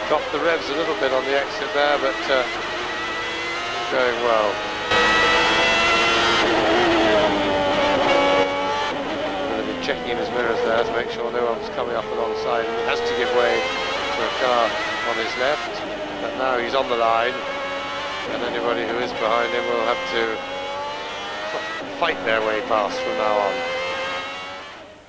Dropped the revs a little bit on the exit there, but going well. Going to be checking in his mirrors there to make sure no one's coming up alongside him. He has to give way to a car on his left, but now he's on the line, and anybody who is behind him will have to fight their way past from now on.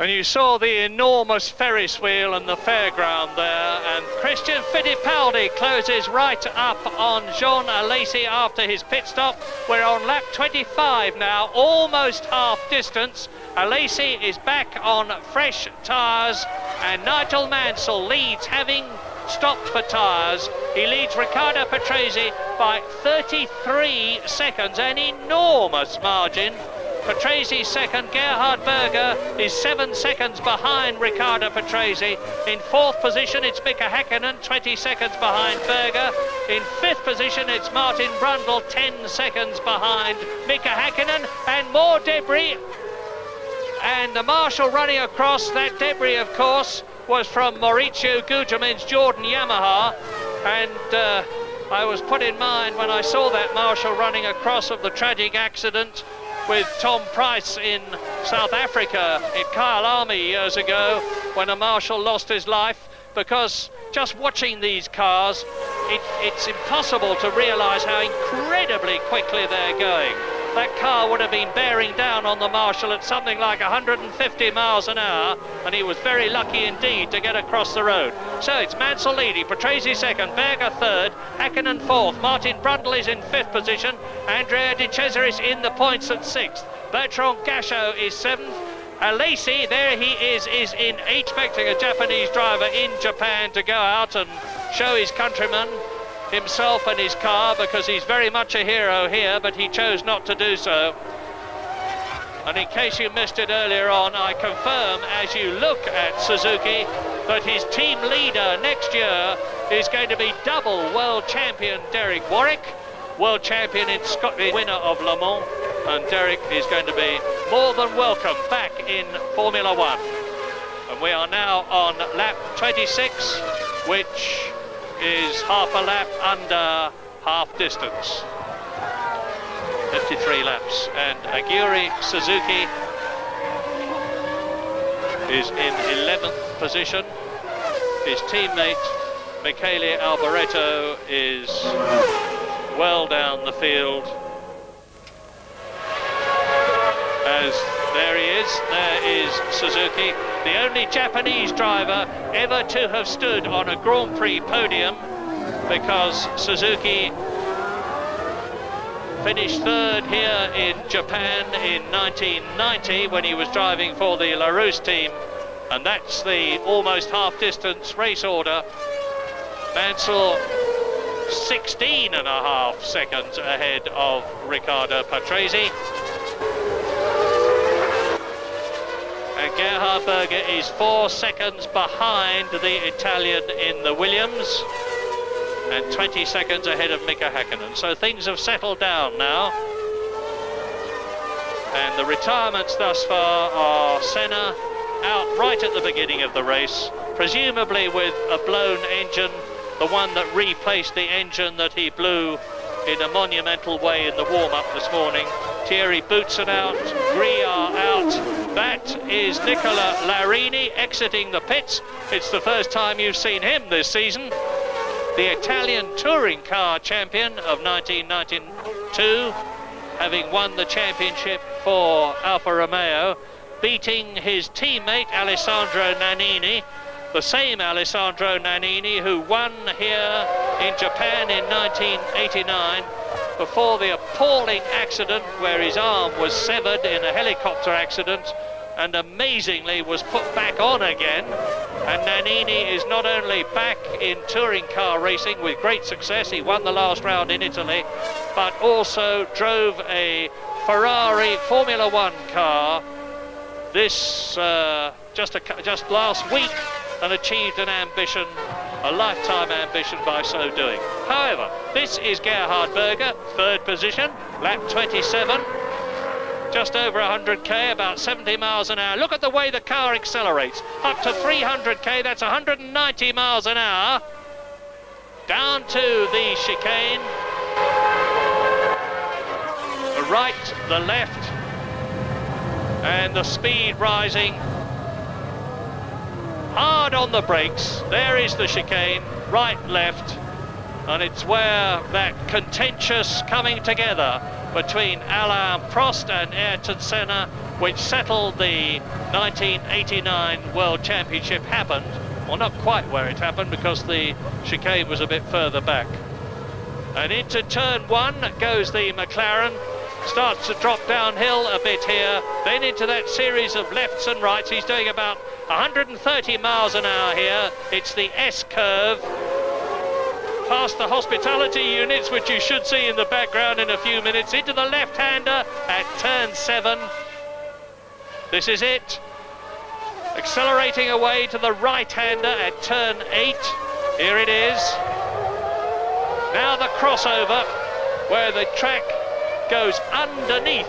And you saw the enormous Ferris wheel and the fairground there, and Christian Fittipaldi closes right up on Jean Alesi after his pit stop. We're on lap 25 now, almost half distance. Alesi is back on fresh tyres, and Nigel Mansell leads, having stopped for tyres. He leads Riccardo Patrese by 33 seconds, an enormous margin. Patrese second. Gerhard Berger is 7 seconds behind Riccardo Patrese. In fourth position, it's Mika Häkkinen, 20 seconds behind Berger. In fifth position, it's Martin Brundle, 10 seconds behind Mika Häkkinen, and more debris. And the marshal running across, that debris, of course, was from Maurizio Gugelmin's Jordan Yamaha. And I was put in mind when I saw that marshal running across of the tragic accident with Tom Price in South Africa at Kyle Army years ago, when a marshal lost his life, because just watching these cars, it's impossible to realise how incredibly quickly they're going. That car would have been bearing down on the marshal at something like 150 miles an hour, and he was very lucky indeed to get across the road. So it's Mansell leading, Patrese second, Berger third, Häkkinen fourth, Martin Brundle is in fifth position, Andrea De Cesaris in the points at sixth, Bertrand Gachot is seventh, Alesi, there he is in eighth, expecting a Japanese driver in Japan to go out and show his countrymen himself and his car, because he's very much a hero here, but he chose not to do so. And in case you missed it earlier on, I confirm, as you look at Suzuki, that his team leader next year is going to be double world champion Derek Warwick, world champion in Scotland, winner of Le Mans, and Derek is going to be more than welcome back in Formula One. And we are now on lap 26, which is half a lap under half distance. 53 laps, and Aguri Suzuki is in 11th position. His teammate Michele Alboreto is well down the field. As there is Suzuki, the only Japanese driver ever to have stood on a Grand Prix podium, because Suzuki finished third here in Japan in 1990 when he was driving for the LaRousse team, and that's the almost half-distance race order. Mansell 16.5 seconds ahead of Riccardo Patrese. And Gerhard Berger is 4 seconds behind the Italian in the Williams, and 20 seconds ahead of Mika Häkkinen. So things have settled down now. And the retirements thus far are Senna out right at the beginning of the race, presumably with a blown engine, the one that replaced the engine that he blew in a monumental way in the warm-up this morning. Thierry Boutsen out, Griard out. That is Nicola Larini exiting the pits. It's the first time you've seen him this season. The Italian touring car champion of 1992, having won the championship for Alfa Romeo, beating his teammate Alessandro Nannini, the same Alessandro Nannini who won here in Japan in 1989 before the appalling accident where his arm was severed in a helicopter accident and amazingly was put back on again. And Nannini is not only back in touring car racing with great success, he won the last round in Italy, but also drove a Ferrari Formula One car this just last week, and achieved an ambition, a lifetime ambition by so doing. However, this is Gerhard Berger, third position, lap 27, just over 100k, about 70 miles an hour. Look at the way the car accelerates, up to 300k, that's 190 miles an hour, down to the chicane, the right, the left, and the speed rising. Hard on the brakes, there is the chicane, right, left, and it's where that contentious coming together between Alain Prost and Ayrton Senna, which settled the 1989 World Championship, happened. Well, not quite where it happened, because the chicane was a bit further back. And into turn one goes the McLaren, starts to drop downhill a bit here, then into that series of lefts and rights. He's doing about 130 miles an hour here. It's the S curve. past the hospitality units, which you should see in the background in a few minutes, into the left-hander at turn 7. This is it. Accelerating away to the right-hander at turn 8. Here it is. Now the crossover, where the track goes underneath.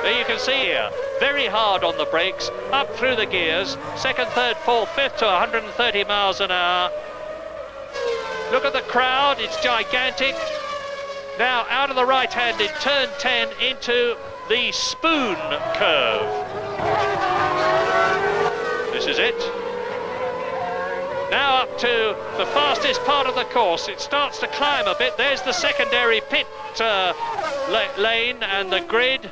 There you can see here, very hard on the brakes, up through the gears, 2nd, 3rd, 4th, 5th to 130 miles an hour. Look at the crowd, it's gigantic. Now out of the right-handed turn 10 into the spoon curve. This is it. Now up to the fastest part of the course. It starts to climb a bit. There's the secondary pit lane and the grid.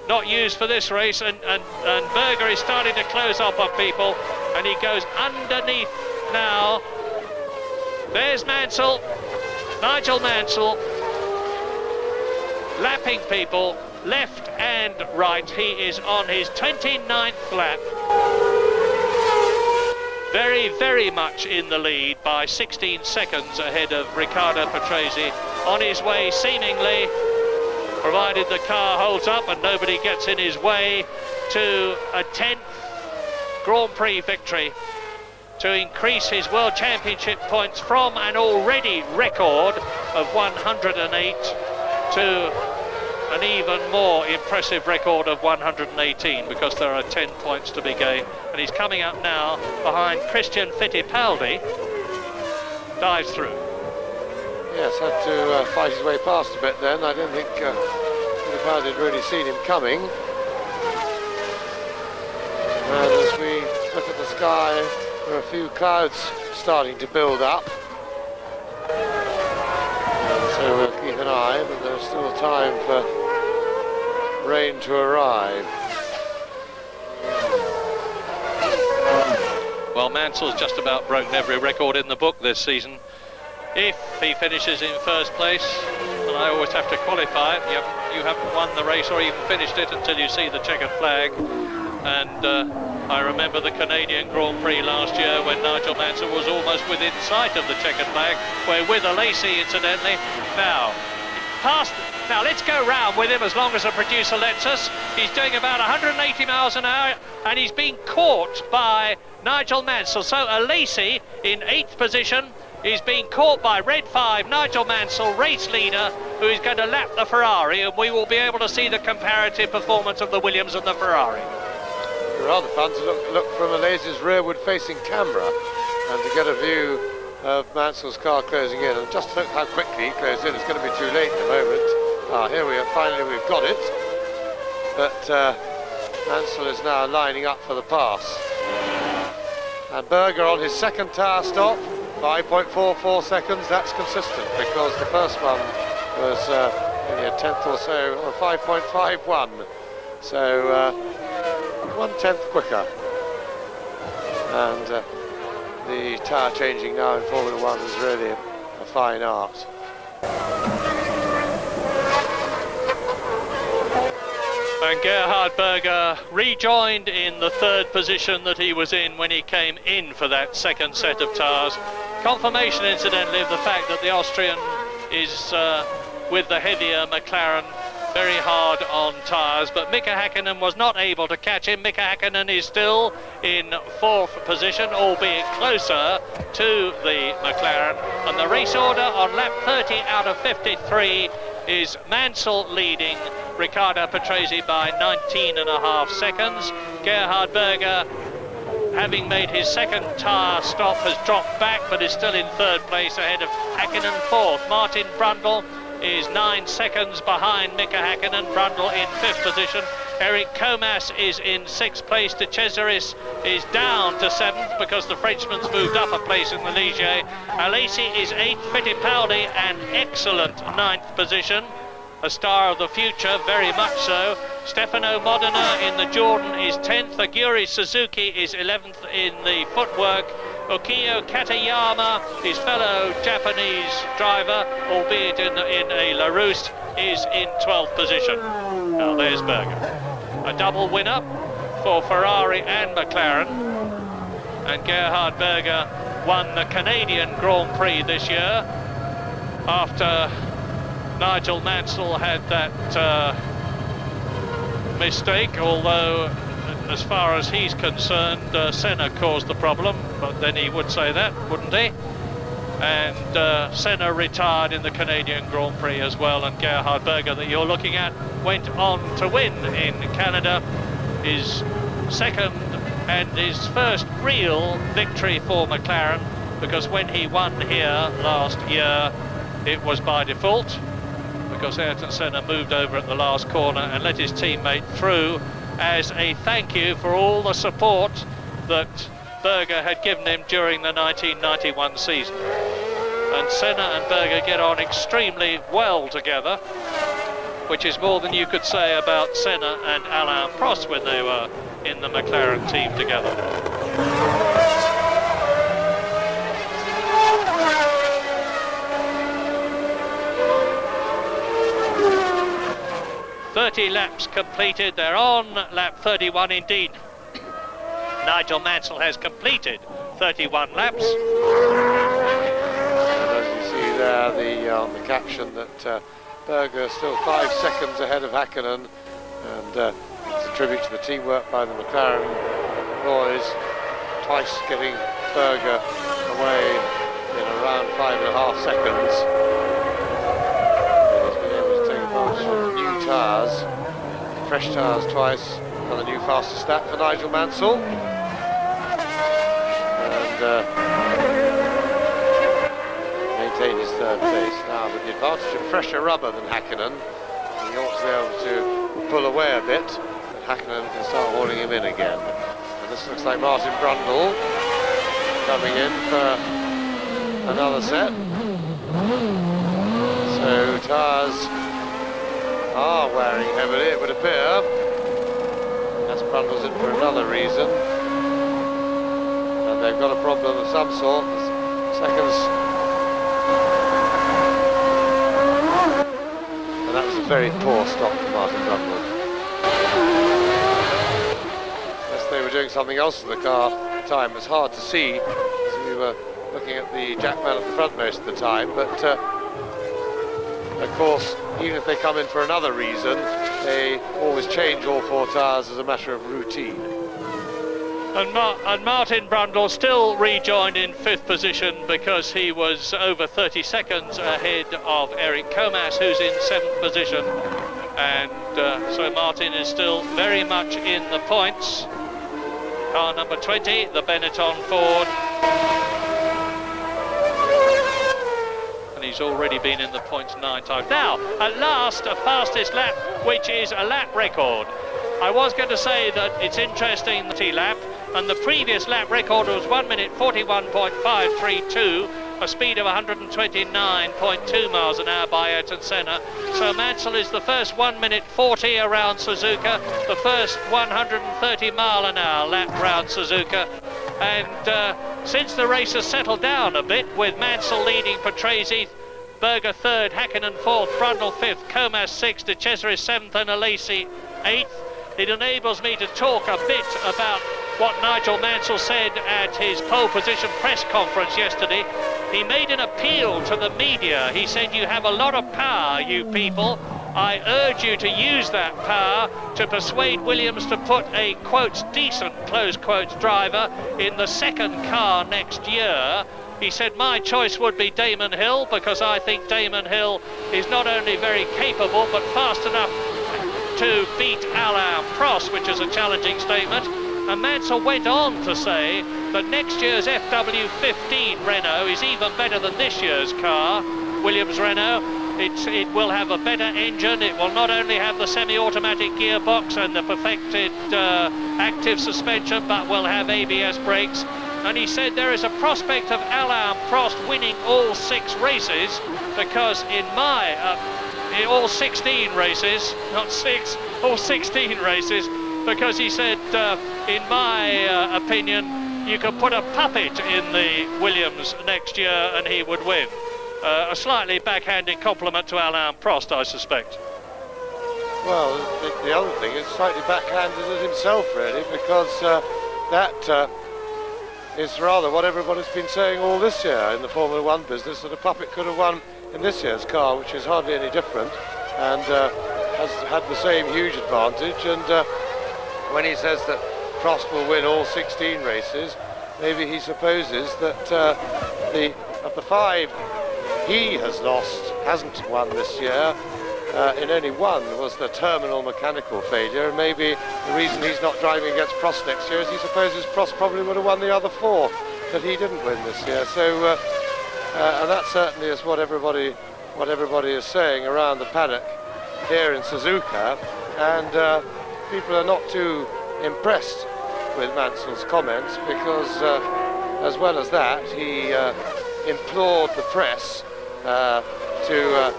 Not used for this race, and Berger is starting to close up on people, and he goes underneath now. There's Mansell, Nigel Mansell, lapping people left and right. He is on his 29th lap. Very, very much in the lead by 16 seconds ahead of Riccardo Patrese, on his way seemingly, provided the car holds up and nobody gets in his way, to a 10th Grand Prix victory to increase his World Championship points from an already record of 108 to an even more impressive record of 118, because there are 10 points to be gained. And he's coming up now behind Christian Fittipaldi. Dives through. Yes, had to fight his way past a bit then. I don't think Fittipaldi had really seen him coming. And as we look at the sky, there are a few clouds starting to build up. And so we'll keep an eye, but there's still time for rain to arrive. Well, Mansell's just about broken every record in the book this season. If he finishes in first place, and I always have to qualify it, you haven't won the race or even finished it until you see the checkered flag. And I remember the Canadian Grand Prix last year when Nigel Mansell was almost within sight of the checkered flag, where with a Lacey, incidentally. Now let's go round with him as long as the producer lets us. He's doing about 180 miles an hour, and he's been caught by Nigel Mansell. So a Lacey in 8th position. He's been caught by Red 5, Nigel Mansell, race leader, who is going to lap the Ferrari, and we will be able to see the comparative performance of the Williams and the Ferrari. Rather fun to look from a Lacey's rearward facing camera and to get a view of Mansell's car closing in. And just look how quickly he closed in. It's going to be too late at the moment. Here we are, finally we've got it. But Mansell is now lining up for the pass. And Berger on his second tyre stop, 5.44 seconds. That's consistent, because the first one was only a tenth or so, or 5.51. So 1/10 quicker. And the tyre changing now in Formula 1 is really a fine art. And Gerhard Berger rejoined in the 3rd position that he was in when he came in for that second set of tyres. Confirmation, incidentally, of the fact that the Austrian is with the heavier McLaren very hard on tyres, but Mika Häkkinen was not able to catch him. Mika Häkkinen is still in 4th position, albeit closer to the McLaren. And the race order on lap 30 out of 53 is Mansell leading Riccardo Patrese by 19.5 seconds. Gerhard Berger, having made his second tyre stop, has dropped back but is still in 3rd place ahead of Häkkinen 4th. Martin Brundle is 9 seconds behind Mika Häkkinen. Brundle in 5th position. Eric Comas is in 6th place. De Cesaris is down to 7th because the Frenchman's moved up a place in the Ligier. Alesi is 8th. Fittipaldi an excellent 9th position. A star of the future, very much so. Stefano Modena in the Jordan is 10th. Aguri Suzuki is 11th in the footwork. Okio Katayama, his fellow Japanese driver, albeit in a Larousse, is in 12th position. Now there's Berger. A double winner for Ferrari and McLaren. And Gerhard Berger won the Canadian Grand Prix this year after Nigel Mansell had that mistake, although as far as he's concerned, Senna caused the problem, but then he would say that, wouldn't he? And Senna retired in the Canadian Grand Prix as well, and Gerhard Berger, that you're looking at, went on to win in Canada, his second and his first real victory for McLaren, because when he won here last year, it was by default, because Ayrton Senna moved over at the last corner and let his teammate through as a thank you for all the support that Berger had given him during the 1991 season. And Senna and Berger get on extremely well together, which is more than you could say about Senna and Alain Prost when they were in the McLaren team together. "30 laps completed." They're on lap 31 indeed. Nigel Mansell has completed 31 laps. And as you see there, the caption that Berger still 5 seconds ahead of Häkkinen, and it's a tribute to the teamwork by the McLaren boys, twice getting Berger away in around 5.5 seconds. And he's been able to take advantage of the new tyres, fresh tyres twice, on the new fastest lap for Nigel Mansell. And maintain his third place. Now with the advantage of fresher rubber than Häkkinen, he ought to be able to pull away a bit, and Häkkinen can start hauling him in again. And this looks like Martin Brundle coming in for another set. So tyres are wearing heavily, it would appear. That's Brundle's in for another reason. And they've got a problem of some sort. Seconds. And that was a very poor stop from Martin Brundle. Unless they were doing something else to the car at the time, it was hard to see, as we were looking at the jackman at the front most of the time. But of course, even if they come in for another reason, they always change all 4 tyres as a matter of routine. And Martin Brundle still rejoined in 5th position, because he was over 30 seconds ahead of Eric Comas, who's in 7th position. And so Martin is still very much in the points. Car number 20, the Benetton Ford. And he's already been in the points 9 times. Now, at last, a fastest lap, which is a lap record. I was going to say that it's interesting, the lap, and the previous lap record was 1 minute 41.532, a speed of 129.2 miles an hour by Ayrton Senna. So Mansell is the first 1 minute 40 around Suzuka, the first 130 mile an hour lap round Suzuka. And since the race has settled down a bit, with Mansell leading Patrese, Berger 3rd, Häkkinen 4th, Brundle 5th, Comas 6th, De Cesaris 7th and Alesi 8th, it enables me to talk a bit about what Nigel Mansell said at his pole position press conference yesterday. He made an appeal to the media. He said, "You have a lot of power, you people. I urge you to use that power to persuade Williams to put a, quotes, decent, close quotes, driver in the second car next year." He said, "My choice would be Damon Hill, because I think Damon Hill is not only very capable, but fast enough to beat Alain Prost," which is a challenging statement. And Mansell went on to say that next year's FW15 Renault is even better than this year's car, Williams Renault. It will have a better engine. It will not only have the semi-automatic gearbox and the perfected active suspension, but will have ABS brakes. And he said there is a prospect of Alain Prost winning all 6 races, because in my all 16 races, not 6, all 16 races, because he said, in my opinion, you could put a puppet in the Williams next year and he would win. A slightly backhanded compliment to Alain Prost, I suspect. Well, the other thing is slightly backhanded at himself, really, because that is rather what everybody's been saying all this year in the Formula 1 business, that a puppet could have won in this year's car, which is hardly any different, and has had the same huge advantage. And when he says that Prost will win all 16 races, maybe he supposes that of the 5 he has lost, hasn't won this year, in only one was the terminal mechanical failure, and maybe the reason he's not driving against Prost next year is he supposes Prost probably would have won the other 4 that he didn't win this year. So, and that certainly is what everybody is saying around the paddock here in Suzuka, and people are not too impressed with Mansell's comments, because as well as that, he implored the press to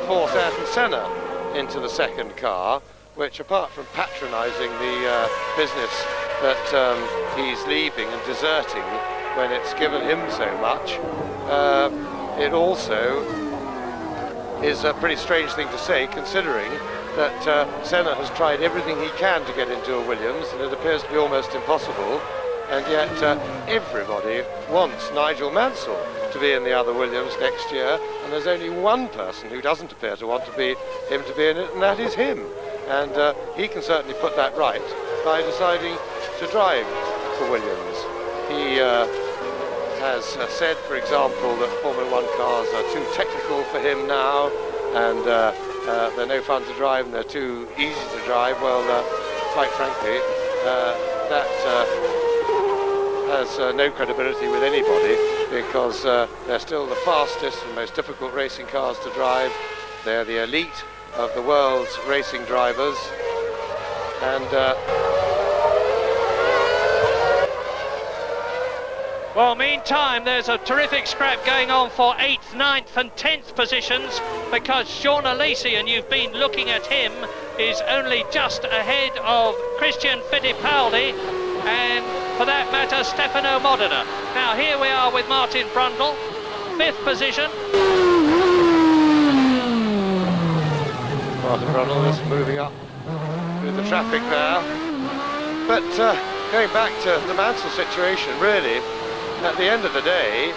force Ayrton Senna into the second car, which, apart from patronising the business that he's leaving and deserting when it's given him so much, it also is a pretty strange thing to say, considering that Senna has tried everything he can to get into a Williams, and it appears to be almost impossible, and yet everybody wants Nigel Mansell to be in the other Williams next year, and there's only one person who doesn't appear to want him to be in it, and that is him. And he can certainly put that right by deciding to drive for Williams. He has said, for example, that Formula 1 cars are too technical for him now, and they're no fun to drive and they're too easy to drive. Well, quite frankly, that has no credibility with anybody, because they're still the fastest and most difficult racing cars to drive. They're the elite of the world's racing drivers, and well, meantime, there's a terrific scrap going on for 8th, 9th and 10th positions, because Sean Alesi, and you've been looking at him, is only just ahead of Christian Fittipaldi and, for that matter, Stefano Modena. Now, here we are with Martin Brundle, 5th position. Martin Brundle is moving up through the traffic there. But going back to the Mansell situation, really, at the end of the day,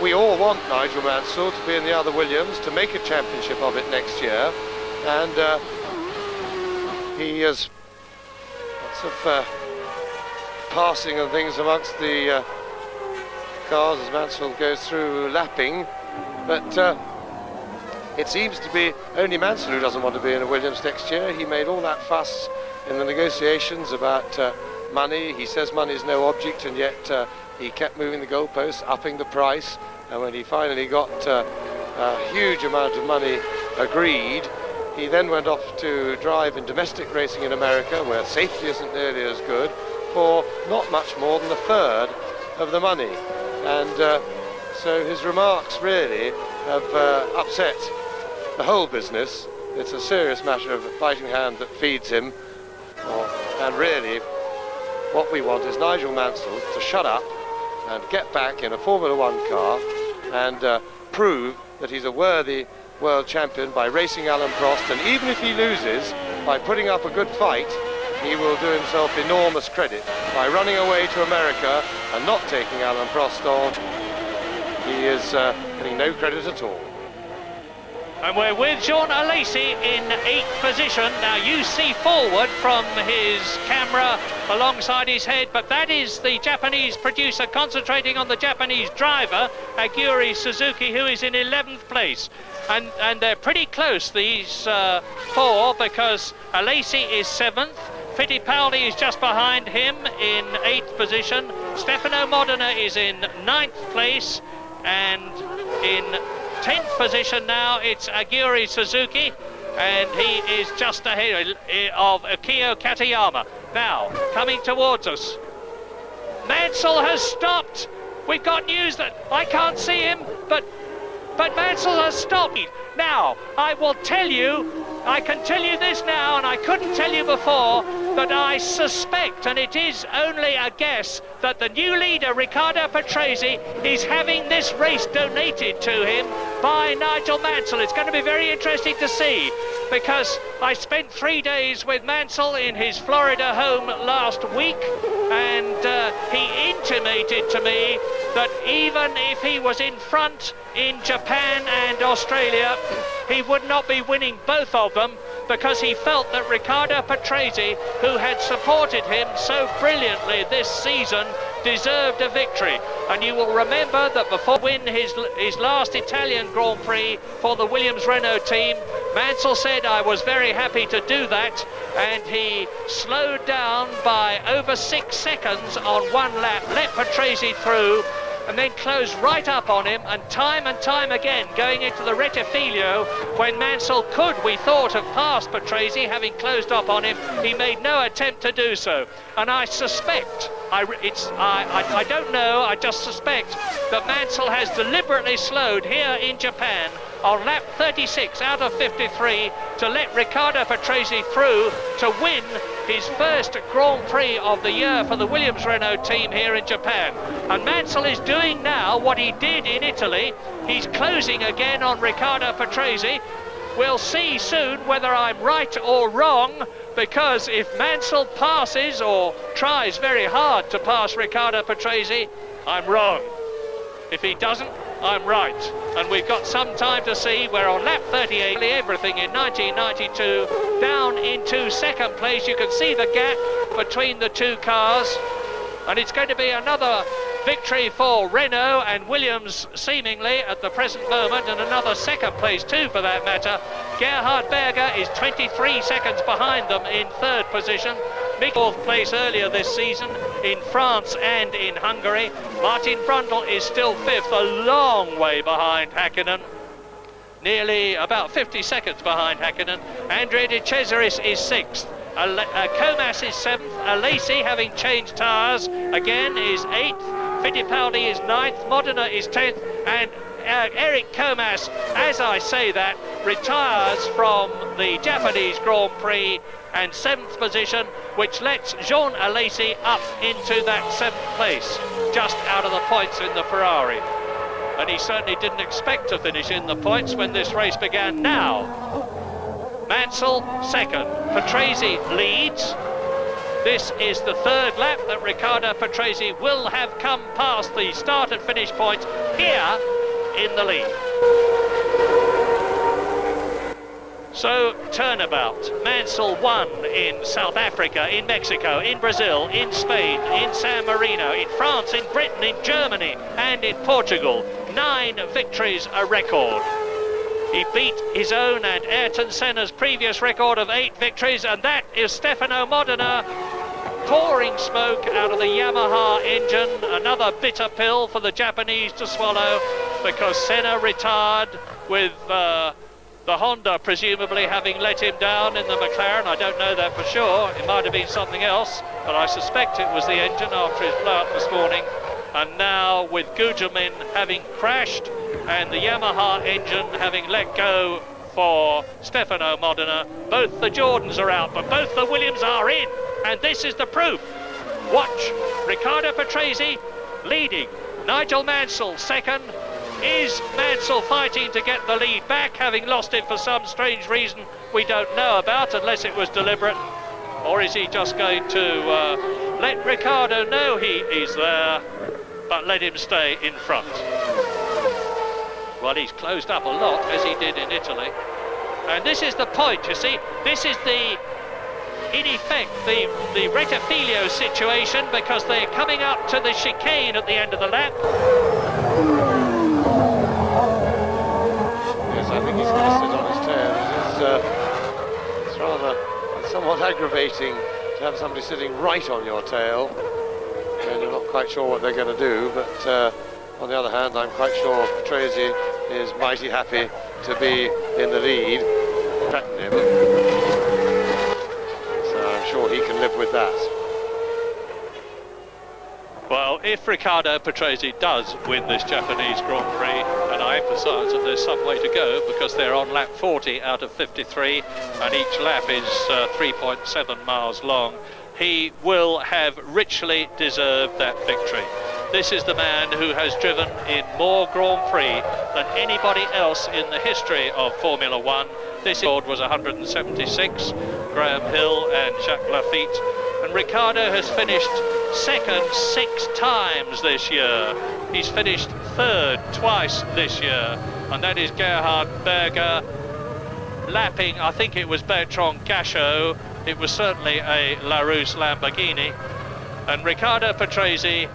we all want Nigel Mansell to be in the other Williams, to make a championship of it next year, and he is lots of passing and things amongst the cars as Mansell goes through lapping, but it seems to be only Mansell who doesn't want to be in a Williams next year. He made all that fuss in the negotiations about money. He says money is no object, and yet he kept moving the goalposts, upping the price, and when he finally got a huge amount of money agreed, he then went off to drive in domestic racing in America, where safety isn't nearly as good, for not much more than a third of the money. And so his remarks really have upset the whole business. It's a serious matter of a fighting hand that feeds him, and really what we want is Nigel Mansell to shut up and get back in a Formula 1 car and prove that he's a worthy world champion by racing Alan Prost, and even if he loses, by putting up a good fight, he will do himself enormous credit by running away to America and not taking Alan Prost on. He is getting no credit at all. And we're with Sean Alesi in 8th position. Now you see forward from his camera alongside his head, but that is the Japanese producer concentrating on the Japanese driver, Aguri Suzuki, who is in 11th place. And they're pretty close, these 4, because Alesi is 7th, Fittipaldi is just behind him in 8th position, Stefano Modena is in 9th place, and in 10th position now it's Aguri Suzuki, and he is just ahead of Akio Katayama. Now, coming towards us, Mansell has stopped. We've got news that I can't see him, but Mansell has stopped. Now, I will tell you, I can tell you this now, and I couldn't tell you before, that I suspect, and it is only a guess, that the new leader, Riccardo Patrese, is having this race donated to him by Nigel Mansell. It's going to be very interesting to see, because I spent 3 days with Mansell in his Florida home last week, and he intimated to me that even if he was in front in Japan and Australia, he would not be winning both of them, because he felt that Riccardo Patrese, who had supported him so brilliantly this season, deserved a victory. And you will remember that before win his last Italian Grand Prix for the Williams-Renault team, Mansell said, "I was very happy to do that," and he slowed down by over 6 seconds on one lap, let Patrese through, and then closed right up on him, and time again going into the Rettifilo, when Mansell could, we thought, have passed Patrese, having closed up on him, he made no attempt to do so. And I suspect, I don't know, I just suspect that Mansell has deliberately slowed here in Japan on lap 36 out of 53 to let Riccardo Patrese through to win his first Grand Prix of the year for the Williams-Renault team here in Japan. And Mansell is doing now what he did in Italy. He's closing again on Riccardo Patrese. We'll see soon whether I'm right or wrong, because if Mansell passes or tries very hard to pass Riccardo Patrese, I'm wrong. If he doesn't, I'm right. And we've got some time to see. We're on lap 38, everything in 1992, down into second place. You can see the gap between the two cars, and it's going to be another victory for Renault and Williams seemingly at the present moment, and another second place too for that matter. Gerhard Berger is 23 seconds behind them in third position. Mick fourth place earlier this season in France and in Hungary. Martin Brundle is still fifth, a long way behind Häkkinen. Nearly about 50 seconds behind Häkkinen. Andrea De Cesaris is sixth. Comas is seventh. Alesi, having changed tyres again, is eighth. Fittipaldi is ninth. Modena is 10th. And Eric Comas, as I say that, retires from the Japanese Grand Prix and 7th position, which lets Jean Alesi up into that 7th place, just out of the points in the Ferrari. And he certainly didn't expect to finish in the points when this race began. Now, Mansell second, Patrese leads. This is the third lap that Riccardo Patrese will have come past the start and finish points here in the lead. So, turnabout. Mansell won in South Africa, in Mexico, in Brazil, in Spain, in San Marino, in France, in Britain, in Germany, and in Portugal. 9 victories, a record. He beat his own and Ayrton Senna's previous record of 8 victories, and that is Stefano Modena pouring smoke out of the Yamaha engine. Another bitter pill for the Japanese to swallow, because Senna retired with the Honda presumably having let him down in the McLaren. I don't know that for sure. It might have been something else, but I suspect it was the engine after his blowout this morning. And now with Gugelmin having crashed and the Yamaha engine having let go for Stefano Modena, both the Jordans are out, but both the Williams are in, and this is the proof. Watch, Riccardo Patrese leading, Nigel Mansell second. Is Mansell fighting to get the lead back, having lost it for some strange reason we don't know about, unless it was deliberate? Or is he just going to let Riccardo know he is there, but let him stay in front? Well, he's closed up a lot, as he did in Italy. And this is the point, you see. This is in effect, the Rettifilo situation, because they're coming up to the chicane at the end of the lap. I think he's going to sit on his tail. It's rather somewhat aggravating to have somebody sitting right on your tail, and you're not quite sure what they're going to do. But on the other hand, I'm quite sure Patrese is mighty happy to be in the lead. Threaten him. So I'm sure he can live with that. Well, if Riccardo Patrese does win this Japanese Grand Prix, and I emphasise that there's some way to go, because they're on lap 40 out of 53, and each lap is 3.7 miles long, he will have richly deserved that victory. This is the man who has driven in more Grand Prix than anybody else in the history of Formula One. This record was 176, Graham Hill and Jacques Lafitte, and Riccardo has finished second 6 times this year. He's finished third twice this year, and that is Gerhard Berger lapping, I think it was Bertrand Gachot. It was certainly a Larousse Lamborghini. And Riccardo Patrese,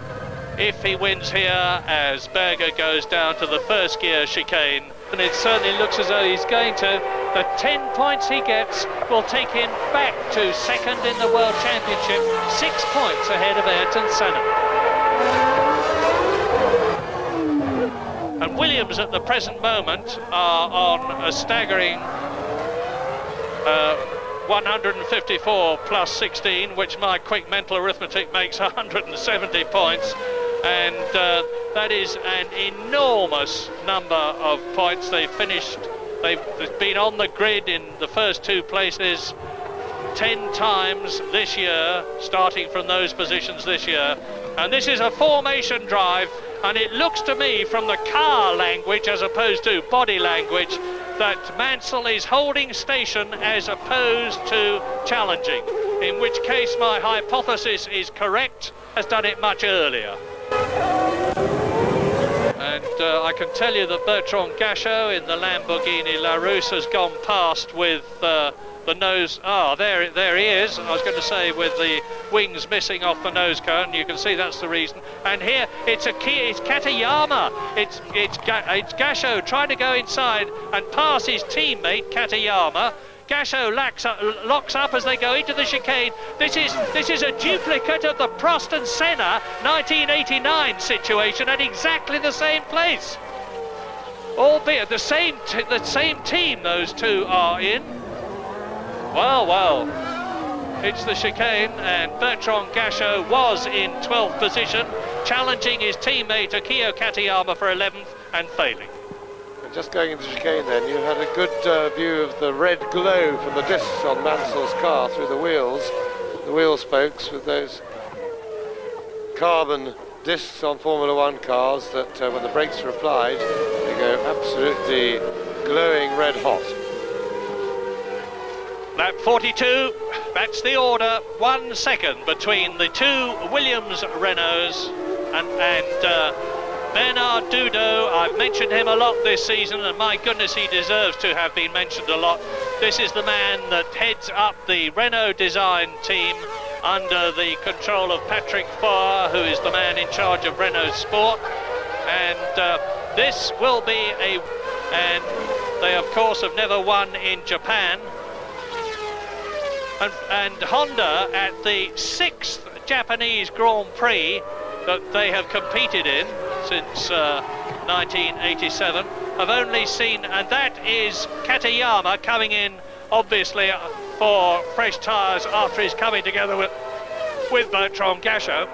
if he wins here as Berger goes down to the first gear chicane, and it certainly looks as though he's going to, the 10 points he gets will take him back to second in the World Championship, 6 points ahead of Ayrton Senna. And Williams at the present moment are on a staggering 154 plus 16, which my quick mental arithmetic makes 170 points, and that is an enormous number of points. They've been on the grid in the first 2 places 10 times this year, starting from those positions this year, and this is a formation drive, and it looks to me from the car language as opposed to body language that Mansell is holding station as opposed to challenging, in which case my hypothesis is correct, has done it much earlier. And I can tell you that Bertrand Gachot in the Lamborghini Larousse has gone past with the nose. There he is. I was going to say with the wings missing off the nose cone. You can see that's the reason. And here it's Katayama. It's Gachot trying to go inside and pass his teammate Katayama. Gachot locks up as they go into the chicane. This is a duplicate of the Prost and Senna 1989 situation at exactly the same place. Albeit the same team those two are in. Well, it's the chicane, and Bertrand Gachot was in 12th position, challenging his teammate Akio Katayama for 11th and failing. And just going into the chicane then, you had a good view of the red glow from the discs on Mansell's car through the wheel spokes with those carbon discs on Formula One cars that when the brakes are applied, they go absolutely glowing red hot. Lap 42, that's the order, 1 second between the 2 Williams Renaults and Bernard Dudot. I've mentioned him a lot this season, and my goodness, he deserves to have been mentioned a lot. This is the man that heads up the Renault design team under the control of Patrick Faure, who is the man in charge of Renault Sport, and this will be and they of course have never won in Japan. And Honda, at the 6th Japanese Grand Prix that they have competed in since 1987, have only seen, and that is Katayama coming in, obviously, for fresh tyres after he's coming together with Bertrand Gachot.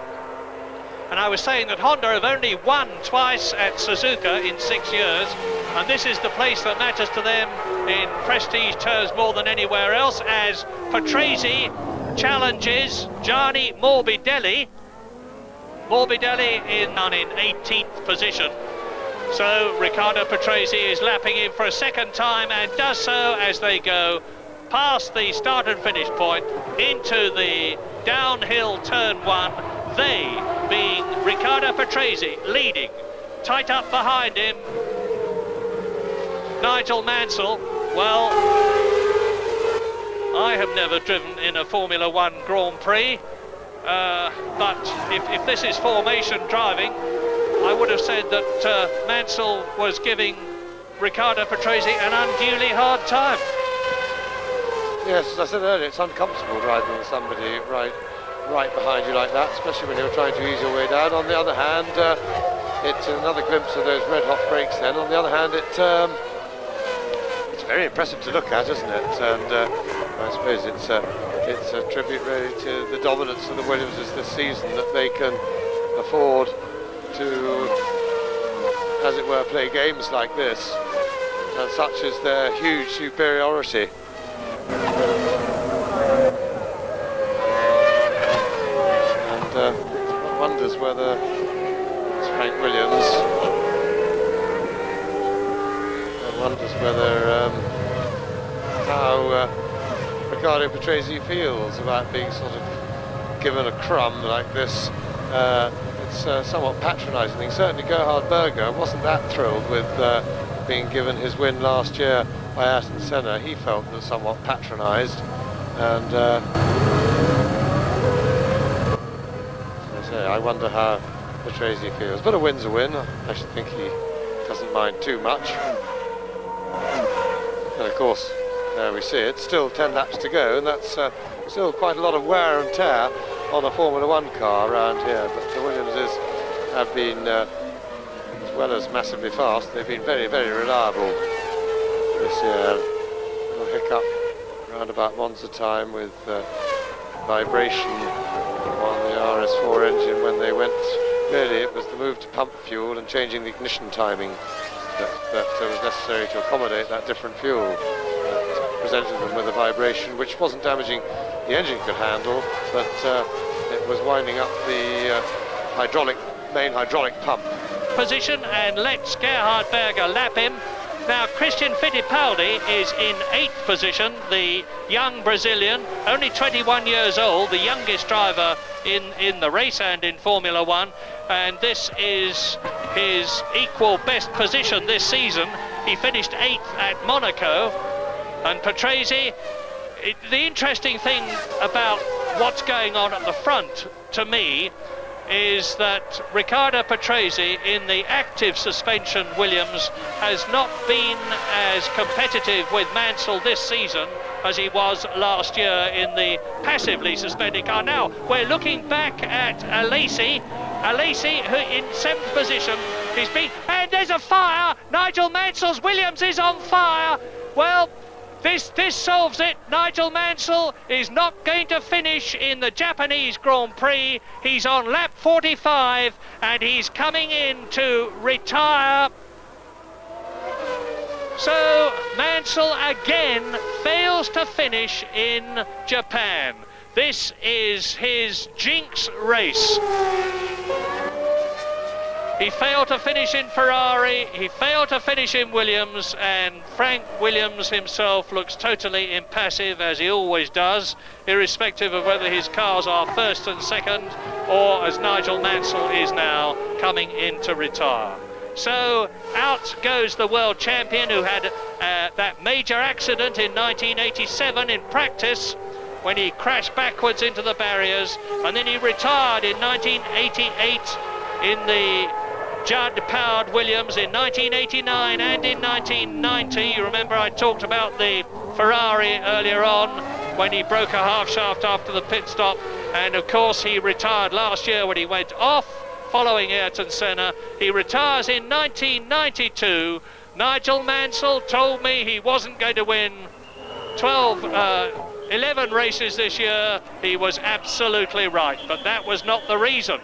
And I was saying that Honda have only won twice at Suzuka in 6 years, and this is the place that matters to them in prestige terms more than anywhere else, as Patrese challenges Gianni Morbidelli. Morbidelli in 18th position. So Riccardo Patrese is lapping in for a second time, and does so as they go past the start and finish point into the downhill turn 1. They being Riccardo Patrese leading, tight up behind him Nigel Mansell. Well, I have never driven in a Formula One Grand Prix, but if this is formation driving, I would have said that Mansell was giving Riccardo Patrese an unduly hard time. Yes, as I said earlier, it's uncomfortable driving with somebody right behind you like that, especially when you're trying to ease your way down. On the other hand, it's another glimpse of those red-hot brakes then. On the other hand, it's very impressive to look at, isn't it? And I suppose it's a tribute really to the dominance of the Williamses this season, that they can afford to, as it were, play games like this, and such is their huge superiority. And one wonders whether it's Frank Williams. One wonders whether how Riccardo Patrese feels about being sort of given a crumb like this, it's somewhat patronising. Certainly Gerhard Berger wasn't that thrilled with being given his win last year by Ayrton Senna. He felt that somewhat patronised, and as I say, I wonder how Patrese feels. But a win's a win. I should think he doesn't mind too much. And of course, there we see it, still 10 laps to go, and that's still quite a lot of wear and tear on a Formula One car around here. But the Williamses have been, as well as massively fast, they've been very, very reliable this year. A little hiccup around about Monza time with vibration on the RS4 engine when they went. Really, it was the move to pump fuel and changing the ignition timing that was necessary to accommodate that different fuel. That presented them with a vibration which wasn't damaging the engine could handle, but it was winding up the main hydraulic pump. Position, and lets Gerhard Berger lap him. Now Christian Fittipaldi is in 8th position, the young Brazilian, only 21 years old, the youngest driver in the race and in Formula One, and this is his equal best position this season. He finished 8th at Monaco, and Patrese, the interesting thing about what's going on at the front to me is that Riccardo Patrese in the active suspension Williams has not been as competitive with Mansell this season as he was last year in the passively suspended car. Now we're looking back at Alesi, who in 7th position, he's been, and there's a fire. Nigel Mansell's Williams is on fire. Well, this solves it. Nigel Mansell is not going to finish in the Japanese Grand Prix. He's on lap 45 and he's coming in to retire. So Mansell again fails to finish in Japan. This is his jinx race. He failed to finish in Ferrari, he failed to finish in Williams, and Frank Williams himself looks totally impassive, as he always does, irrespective of whether his cars are first and second, or as Nigel Mansell is now coming in to retire. So out goes the world champion, who had that major accident in 1987 in practice, when he crashed backwards into the barriers, and then he retired in 1988 in the Judd-powered Williams, in 1989 and in 1990. You remember I talked about the Ferrari earlier on when he broke a half shaft after the pit stop, and of course he retired last year when he went off following Ayrton Senna. He retires in 1992. Nigel Mansell told me he wasn't going to win 11 races this year. He was absolutely right, but that was not the reason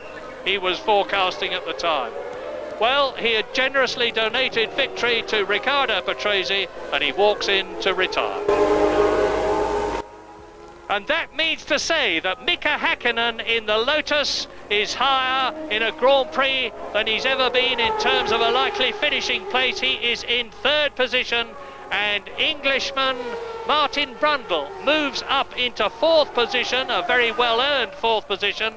he was forecasting at the time. Well, he had generously donated victory to Riccardo Patrese, and he walks in to retire. And that means to say that Mika Häkkinen in the Lotus is higher in a Grand Prix than he's ever been in terms of a likely finishing place. He is in 3rd position, and Englishman Martin Brundle moves up into 4th position, a very well-earned 4th position,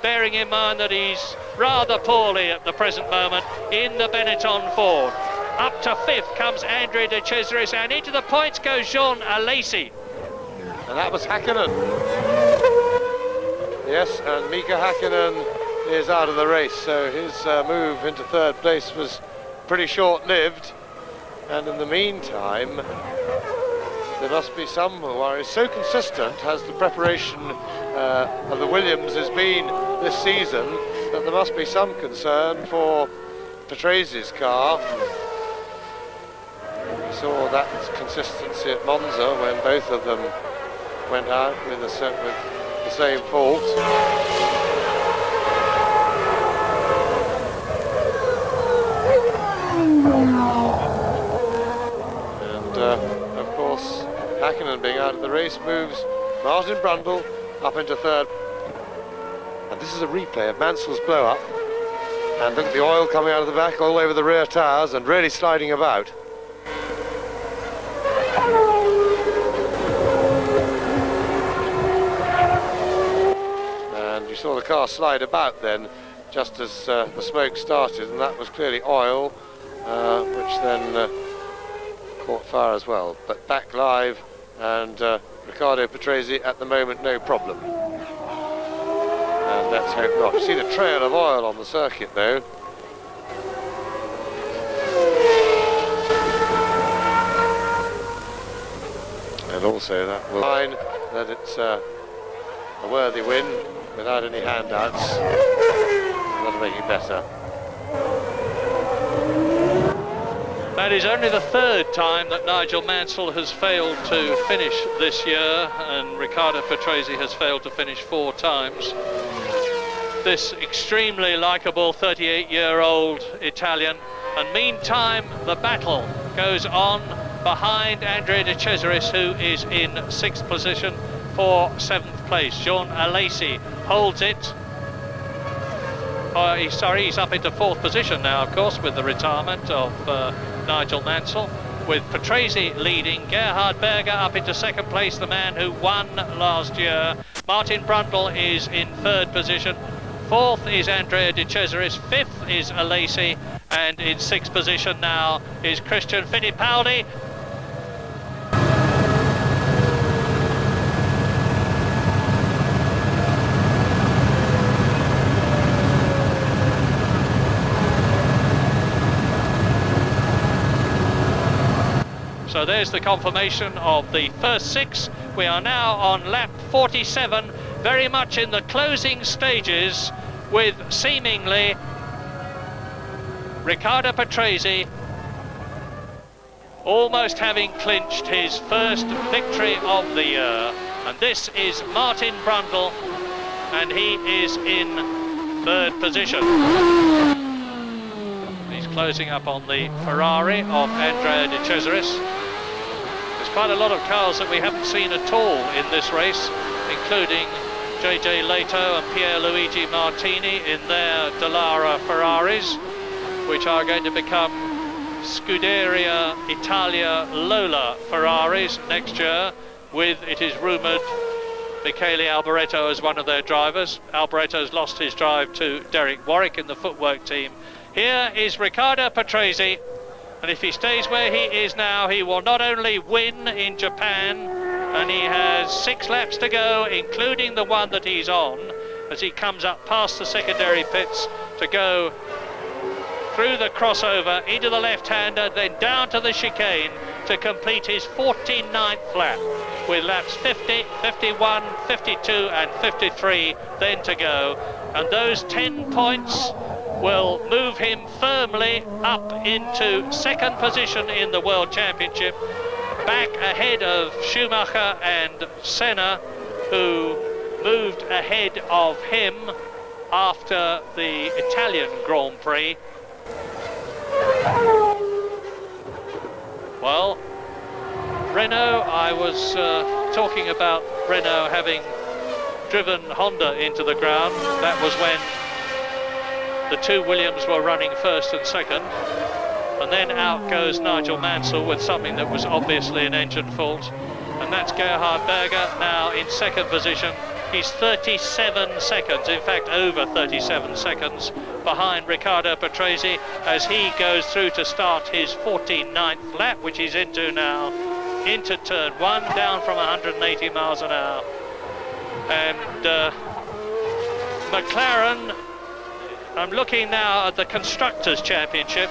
bearing in mind that he's rather poorly at the present moment in the Benetton Ford. Up to 5th comes Andrea de Cesaris, and into the points goes Jean Alesi. And that was Häkkinen. Yes, and Mika Häkkinen is out of the race, so his move into 3rd place was pretty short-lived. And in the meantime, there must be some worry. So consistent has the preparation of the Williams has been this season that there must be some concern for Patrese's car. We saw that consistency at Monza when both of them went out with the same fault. And of course, Häkkinen being out of the race moves Martin Brundle up into 3rd. And this is a replay of Mansell's blow-up. And look at the oil coming out of the back all over the rear tyres and really sliding about. saw the car slide about then, just as the smoke started, and that was clearly oil, which then caught fire as well. But back live, and Riccardo Patrese at the moment no problem. And let's hope not. You see the trail of oil on the circuit though. And also that will mean that it's a worthy win without any handouts. That'll make it better. That is only the third time that Nigel Mansell has failed to finish this year, and Riccardo Patrese has failed to finish 4 times. This extremely likeable 38-year-old Italian. And meantime, the battle goes on behind Andrea De Cesaris, who is in 6th position for 7th place. Jean Alesi holds it. He's up into 4th position now, of course, with the retirement of Nigel Mansell, with Patrese leading. Gerhard Berger up into 2nd place, the man who won last year. Martin Brundle is in 3rd position. 4th is Andrea De Cesaris. 5th is Alesi, and in 6th position now is Christian Fittipaldi. So there's the confirmation of the first 6. We are now on lap 47, very much in the closing stages, with seemingly Riccardo Patrese almost having clinched his first victory of the year. And this is Martin Brundle, and he is in 3rd position. He's closing up on the Ferrari of Andrea De Cesaris. There's quite a lot of cars that we haven't seen at all in this race, including JJ Leto and Pierluigi Martini in their Dallara Ferraris, which are going to become Scuderia Italia Lola Ferraris next year, with, it is rumoured, Michele Alboreto as one of their drivers. Alboreto's lost his drive to Derek Warwick in the footwork team. Here is Riccardo Patrese, and if he stays where he is now, he will not only win in Japan, and he has 6 laps to go, including the one that he's on, as he comes up past the secondary pits to go through the crossover into the left-hander, then down to the chicane to complete his 49th lap, with laps 50, 51, 52 and 53 then to go. And those 10 points will move him firmly up into 2nd position in the World Championship, back ahead of Schumacher and Senna, who moved ahead of him after the Italian Grand Prix. Well, Renault, I was talking about Renault having driven Honda into the ground. That was when the 2 Williams were running 1st and 2nd. And then out goes Nigel Mansell with something that was obviously an engine fault. And that's Gerhard Berger now in 2nd position. He's 37 seconds, in fact over 37 seconds behind Riccardo Patrese as he goes through to start his 49th lap, which he's into now, into turn 1, down from 180 miles an hour. And McLaren, I'm looking now at the Constructors' Championship.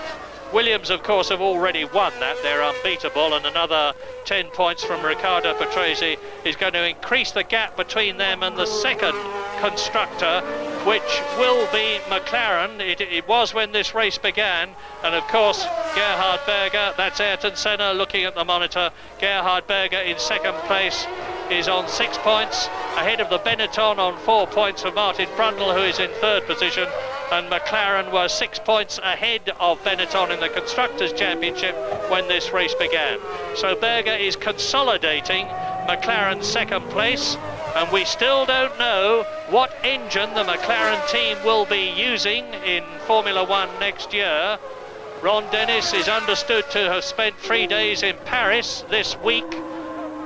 Williams, of course, have already won that. They're unbeatable, and another 10 points from Riccardo Patrese is going to increase the gap between them and the 2nd constructor, which will be McLaren. It was when this race began, and of course Gerhard Berger, that's Ayrton Senna looking at the monitor. Gerhard Berger in 2nd place is on 6 points, ahead of the Benetton on 4 points for Martin Brundle, who is in 3rd position. And McLaren were 6 points ahead of Benetton in the Constructors' Championship when this race began. So Berger is consolidating McLaren's 2nd place, and we still don't know what engine the McLaren team will be using in Formula One next year. Ron Dennis is understood to have spent 3 days in Paris this week,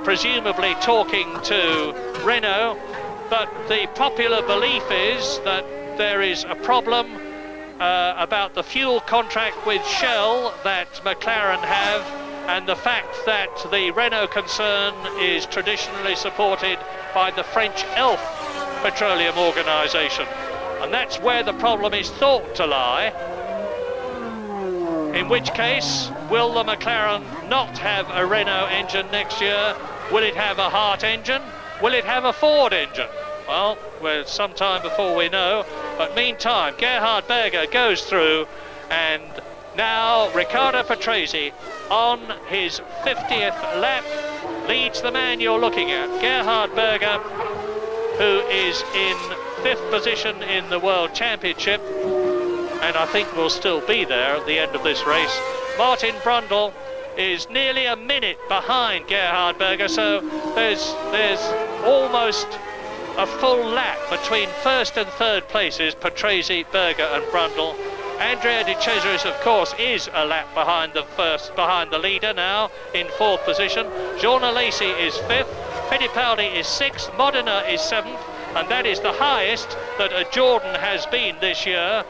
presumably talking to Renault. but the popular belief is that there is a problem about the fuel contract with Shell that McLaren have, and the fact that the Renault concern is traditionally supported by the French ELF petroleum organisation. And that's where the problem is thought to lie. In which case, will the McLaren not have a Renault engine next year? Will it have a Hart engine? Will it have a Ford engine? Well, we're some time before we know. But meantime, Gerhard Berger goes through, and now Riccardo Patrese on his 50th lap leads the man you're looking at, Gerhard Berger, who is in 5th position in the World Championship, and I think will still be there at the end of this race. Martin Brundle is nearly a minute behind Gerhard Berger, so there's almost a full lap between 1st and 3rd places, Patrese, Berger and Brundle. Andrea De Cesaris, of course, is a lap behind the leader now in 4th position. Jean Alesi is 5th, Fittipaldi is 6th, Modena is 7th, and that is the highest that a Jordan has been this year.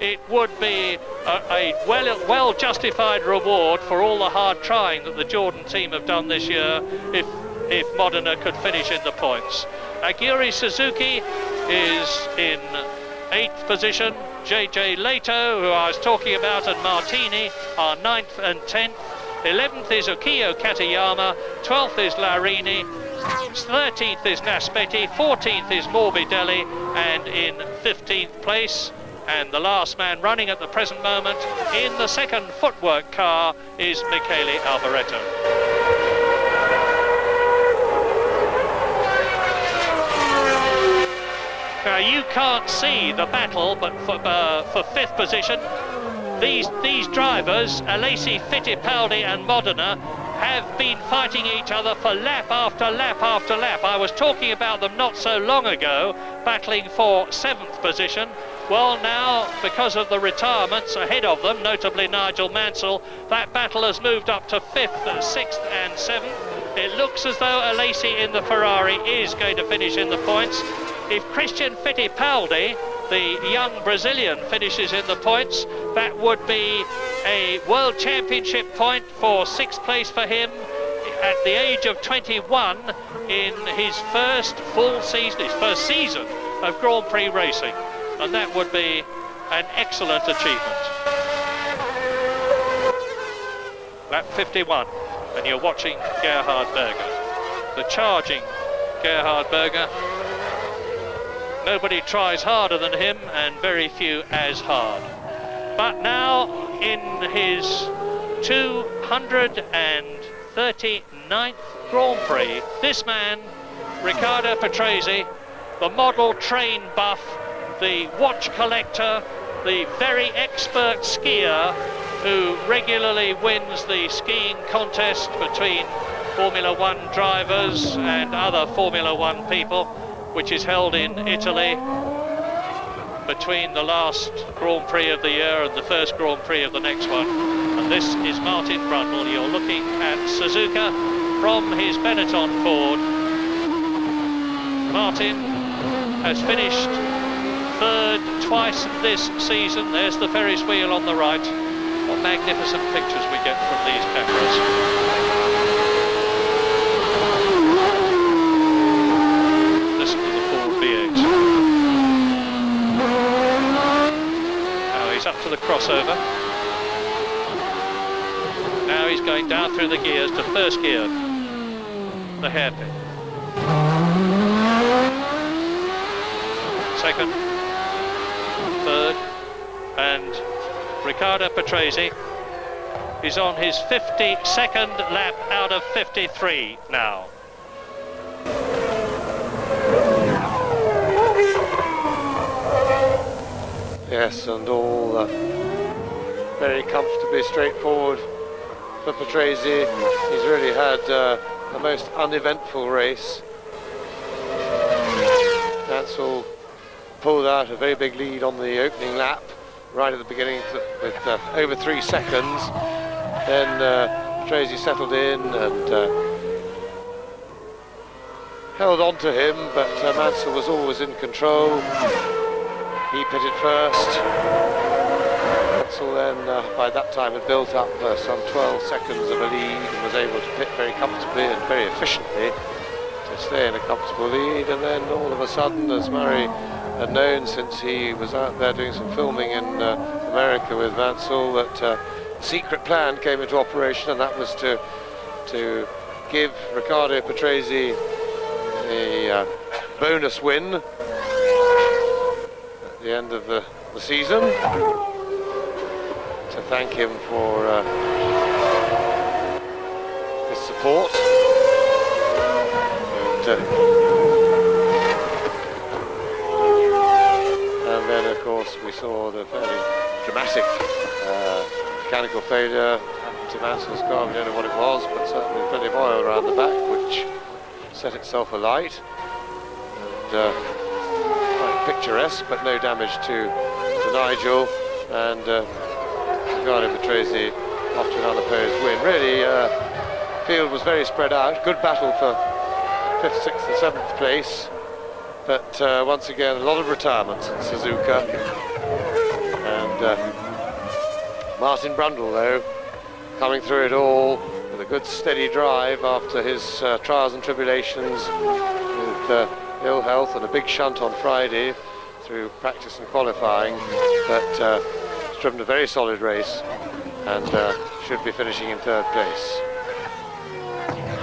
It would be a well-justified reward for all the hard trying that the Jordan team have done this year if Modena could finish in the points. Aguri Suzuki is in 8th position. JJ Leto, who I was talking about, and Martini are 9th and 10th. 11th is Ukiyo Katayama, 12th is Larini, 13th is Naspetti, 14th is Morbidelli, and in 15th place, and the last man running at the present moment in the second footwork car is Michele Alboreto. Now you can't see the battle, but for 5th position, these drivers, Alesi, Fittipaldi and Modena, have been fighting each other for lap after lap after lap. I was talking about them not so long ago, battling for 7th position. Well, now, because of the retirements ahead of them, notably Nigel Mansell, that battle has moved up to 5th, 6th and 7th. It looks as though Alesi in the Ferrari is going to finish in the points. If Christian Fittipaldi, the young Brazilian, finishes in the points, that would be a World Championship point for 6th place for him at the age of 21 in his first full season, his first season of Grand Prix racing. And that would be an excellent achievement. Lap 51, and you're watching Gerhard Berger. The charging Gerhard Berger. Nobody tries harder than him, and very few as hard. But now, in his 239th Grand Prix, this man, Riccardo Patrese, the model train buff, the watch collector, the very expert skier who regularly wins the skiing contest between Formula One drivers and other Formula One people, which is held in Italy between the last Grand Prix of the year and the first Grand Prix of the next one. And this is Martin Brundle. You're looking at Suzuka from his Benetton Ford. Martin has finished 3rd twice this season. There's the Ferris wheel on the right. What magnificent pictures we get from these cameras. Listen to the Ford V8. Now he's up to the crossover. Now he's going down through the gears to 1st gear, the hairpin. 2nd, 3rd, and Riccardo Patrese is on his 52nd lap out of 53 now. Yes, and all very comfortably straightforward for Patrese. He's really had a most uneventful race. That's all pulled out a very big lead on the opening lap, right at the beginning with over 3 seconds. Then Patrese settled in and held on to him, but Mansell was always in control. He pitted first. Mansell then, by that time, had built up some 12 seconds of a lead and was able to pit very comfortably and very efficiently to stay in a comfortable lead. And then all of a sudden, as Murray had known since he was out there doing some filming in America with Mansell, that a secret plan came into operation, and that was to give Riccardo Patrese a bonus win at the end of the season, to thank him for his support. And then of course we saw the fairly dramatic mechanical failure to Mansell's car. We don't know what it was, but certainly plenty of oil around the back which set itself alight, and quite picturesque, but no damage to Nigel, and Riccardo Patrese off to another podium win. Really, field was very spread out. Good battle for 5th, 6th and 7th place, but once again a lot of retirements in Suzuka. And Martin Brundle, though, coming through it all with a good steady drive after his trials and tribulations with ill health and a big shunt on Friday through practice and qualifying, but he's driven a very solid race and should be finishing in 3rd place.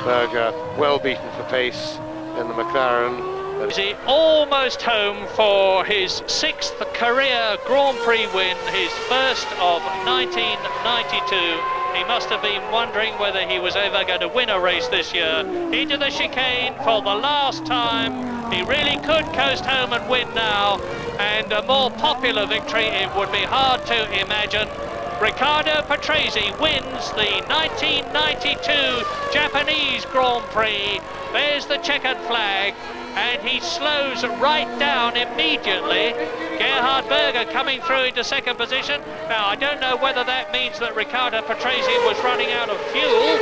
Berger well beaten for pace in the McLaren. Is he almost home for his 6th career Grand Prix win, his first of 1992. He must have been wondering whether he was ever going to win a race this year. Into the chicane for the last time. He really could coast home and win now, and a more popular victory it would be hard to imagine. Riccardo Patrese wins the 1992 Japanese Grand Prix. There's the checkered flag, and he slows right down immediately. Gerhard Berger coming through into 2nd position. Now, I don't know whether that means that Riccardo Patrese was running out of fuel,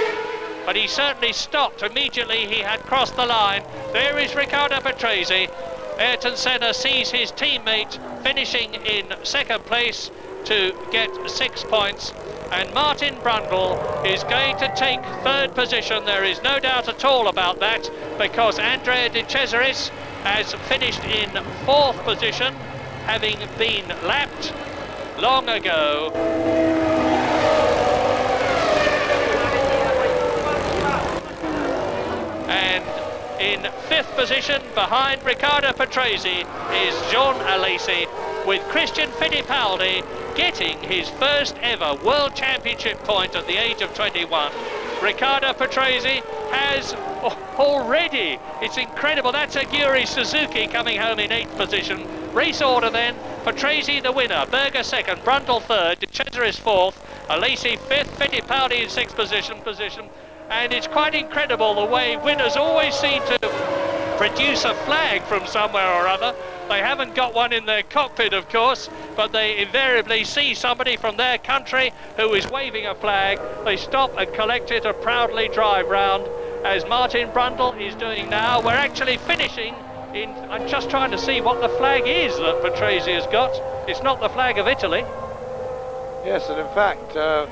but he certainly stopped immediately he had crossed the line. There is Riccardo Patrese. Ayrton Senna sees his teammate finishing in 2nd place to get 6 points, and Martin Brundle is going to take 3rd position. There is no doubt at all about that, because Andrea De Cesaris has finished in 4th position, having been lapped long ago. And in 5th position behind Riccardo Patrese is Jean Alesi, with Christian Fittipaldi getting his first ever World Championship point at the age of 21. Riccardo Patrese has already, it's incredible, that's Aguri Suzuki coming home in 8th position. Race order then, Patrese the winner, Berger 2nd, Brundle 3rd, De Cesaris 4th, Alesi 5th, Fittipaldi in 6th position. And it's quite incredible the way winners always seem to produce a flag from somewhere or other. They haven't got one in their cockpit, of course, but they invariably see somebody from their country who is waving a flag. They stop and collect it and proudly drive round, as Martin Brundle is doing now. We're actually finishing in, I'm just trying to see what the flag is that Patrese has got. It's not the flag of Italy. Yes, and in fact, a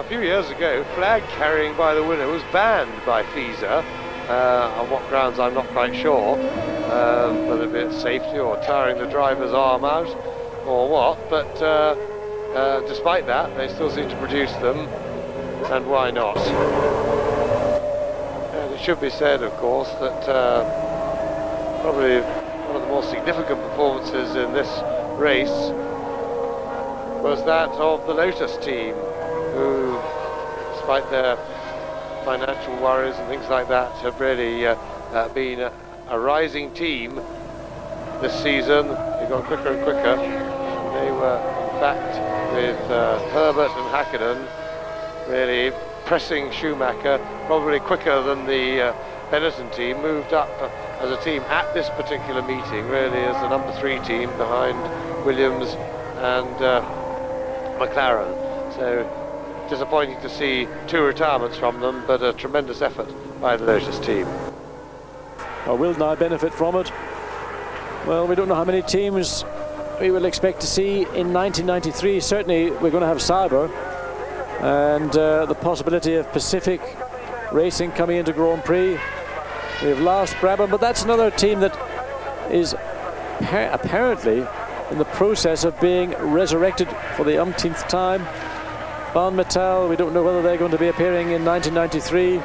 few years ago, flag carrying by the winner was banned by FISA. On what grounds I'm not quite sure, whether it be safety or tiring the driver's arm out or what, but despite that they still seem to produce them, and why not? And it should be said, of course, that probably one of the more significant performances in this race was that of the Lotus team, who, despite their financial worries and things like that, have really been a rising team this season. They've got quicker and quicker. They were, in fact, with Herbert and Hakkinen, really pressing Schumacher, probably quicker than the Benetton team, moved up as a team at this particular meeting, really as the number 3 team behind Williams and McLaren. So disappointing to see 2 retirements from them, but a tremendous effort by the Lotus team. or will now benefit from it. Well, we don't know how many teams we will expect to see in 1993. Certainly we're going to have Sauber, and the possibility of Pacific Racing coming into Grand Prix. We've lost Brabham, but that's another team that is apparently in the process of being resurrected for the umpteenth time. Van Metal, we don't know whether they're going to be appearing in 1993.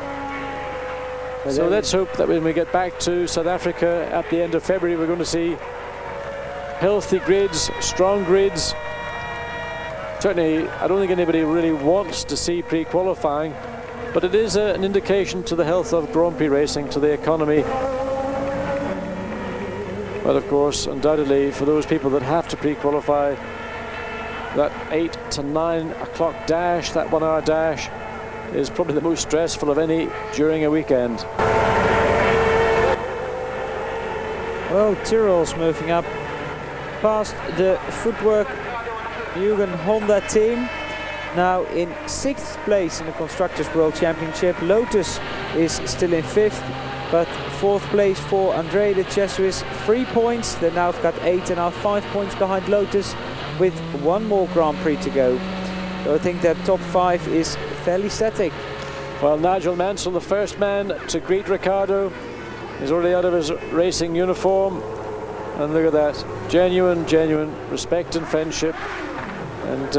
So let's hope that when we get back to South Africa at the end of February, we're going to see healthy grids, strong grids. Certainly, I don't think anybody really wants to see pre-qualifying, but it is an indication to the health of Grand Prix racing, to the economy. But of course, undoubtedly, for those people that have to pre-qualify, that 8 to 9 o'clock dash, that 1 hour dash, is probably the most stressful of any during a weekend. Well, Tyrrell's moving up past the footwork Mugen Honda team. Now in 6th place in the Constructors' World Championship. Lotus is still in 5th, but 4th place for André the Jesuits, 3 points. They now have got 8 and are 5 points behind Lotus with 1 more Grand Prix to go. So I think that top 5 is fairly static. Well, Nigel Mansell, the first man to greet Ricciardo, is already out of his racing uniform. And look at that, genuine respect and friendship. And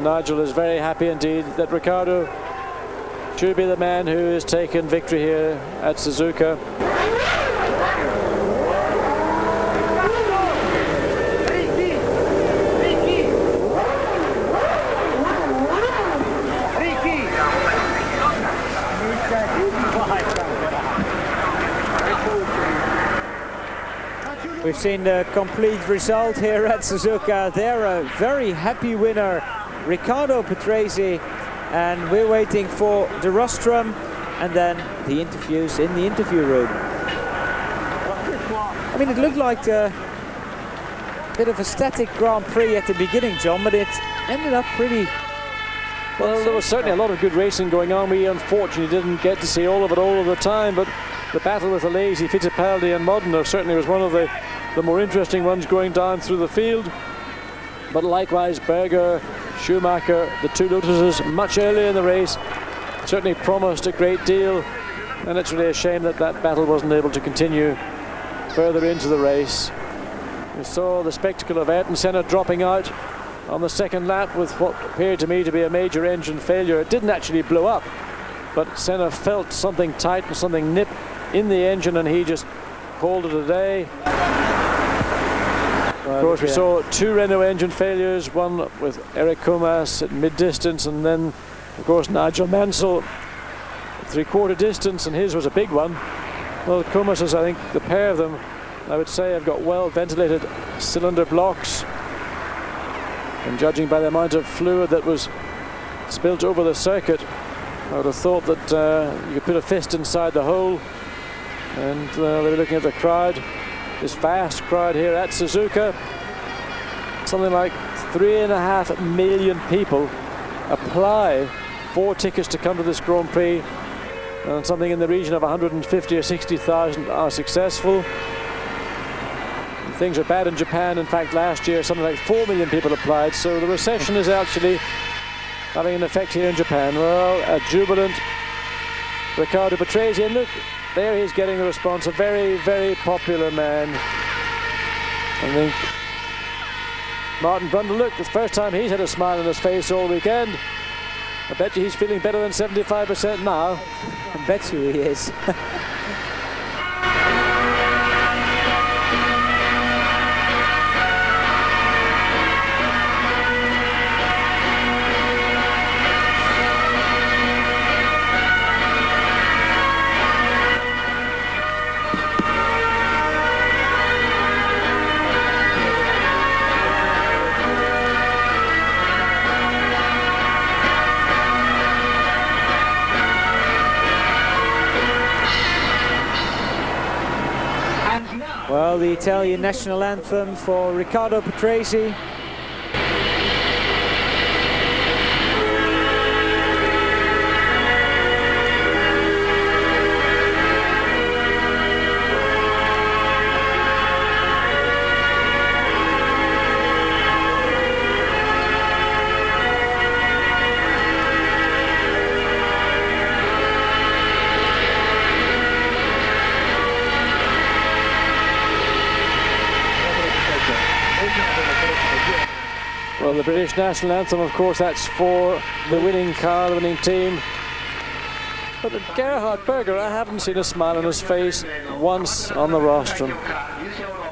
Nigel is very happy indeed that Ricciardo should be the man who has taken victory here at Suzuka. We've seen the complete result here at Suzuka. They're a very happy winner, Riccardo Patrese, and we're waiting for the rostrum and then the interviews in the interview room. I mean, it looked like a bit of a static Grand Prix at the beginning, John, but it ended up pretty... Well, there was certainly a lot of good racing going on. We unfortunately didn't get to see all of it all of the time, but the battle with the lazy Fittipaldi and Modena certainly was one of the more interesting ones going down through the field. But likewise, Berger, Schumacher, the 2 Lotuses much earlier in the race certainly promised a great deal, and it's really a shame that that battle wasn't able to continue further into the race. We saw the spectacle of Ayrton Senna dropping out on the second lap with what appeared to me to be a major engine failure. It didn't actually blow up, but Senna felt something tight and something nip in the engine, and he just called it a day. Of course, we saw 2 Renault engine failures, one with Eric Comas at mid-distance, and then, of course, Nigel Mansell at 3/4 distance, and his was a big one. Well, Comas's, I think, the pair of them, I would say, have got well-ventilated cylinder blocks. And judging by the amount of fluid that was spilt over the circuit, I would have thought that you could put a fist inside the hole. And they were looking at the crowd, this vast crowd here at Suzuka. Something like 3.5 million people apply for tickets to come to this Grand Prix, and something in the region of 150 or 60,000 are successful. And things are bad in Japan. In fact, last year something like 4 million people applied, so the recession is actually having an effect here in Japan. Well, a jubilant Riccardo Patrese, and look, there he's getting the response. A very, very popular man. I think Martin Brundle, look, the first time he's had a smile on his face all weekend. I bet you he's feeling better than 75% now. I bet you he is. Well, the Italian national anthem for Riccardo Patrese. British national anthem, of course, that's for the winning car, the winning team. But Gerhard Berger, I haven't seen a smile on his face once on the rostrum.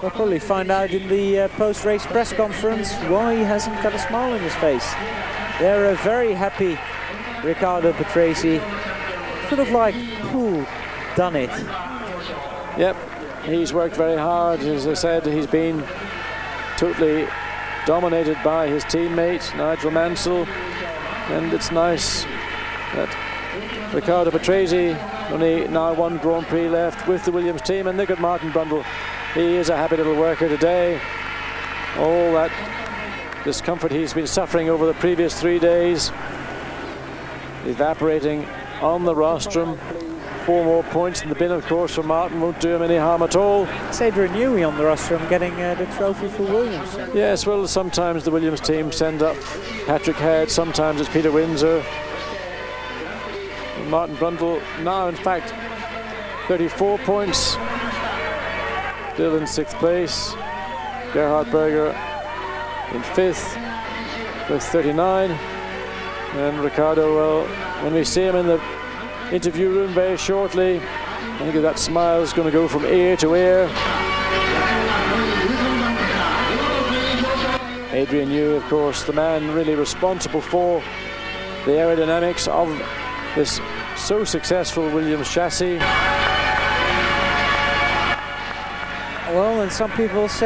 We'll probably find out in the post-race press conference why he hasn't got a smile on his face. They're a very happy Riccardo Patrese. Sort of like, ooh, done it. Yep, he's worked very hard. As I said, he's been totally dominated by his teammate, Nigel Mansell. And it's nice that Riccardo Patrese, only now one Grand Prix left with the Williams team, and look at Martin Brundle. He is a happy little worker today. All that discomfort he's been suffering over the previous 3 days evaporating on the rostrum. 4 more points in the bin, of course, for Martin won't do him any harm at all. It's Adrian Newey on the rostrum getting the trophy for Williams. Yes, well, sometimes the Williams team send up Patrick Head, sometimes it's Peter Windsor. And Martin Brundle now, in fact, 34 points. Still in 6th place. Gerhard Berger in 5th with 39. And Riccardo, well, when we see him in the interview room very shortly, I think that smile is going to go from ear to ear. Adrian Newey, of course, the man really responsible for the aerodynamics of this so successful Williams chassis. Well, and some people say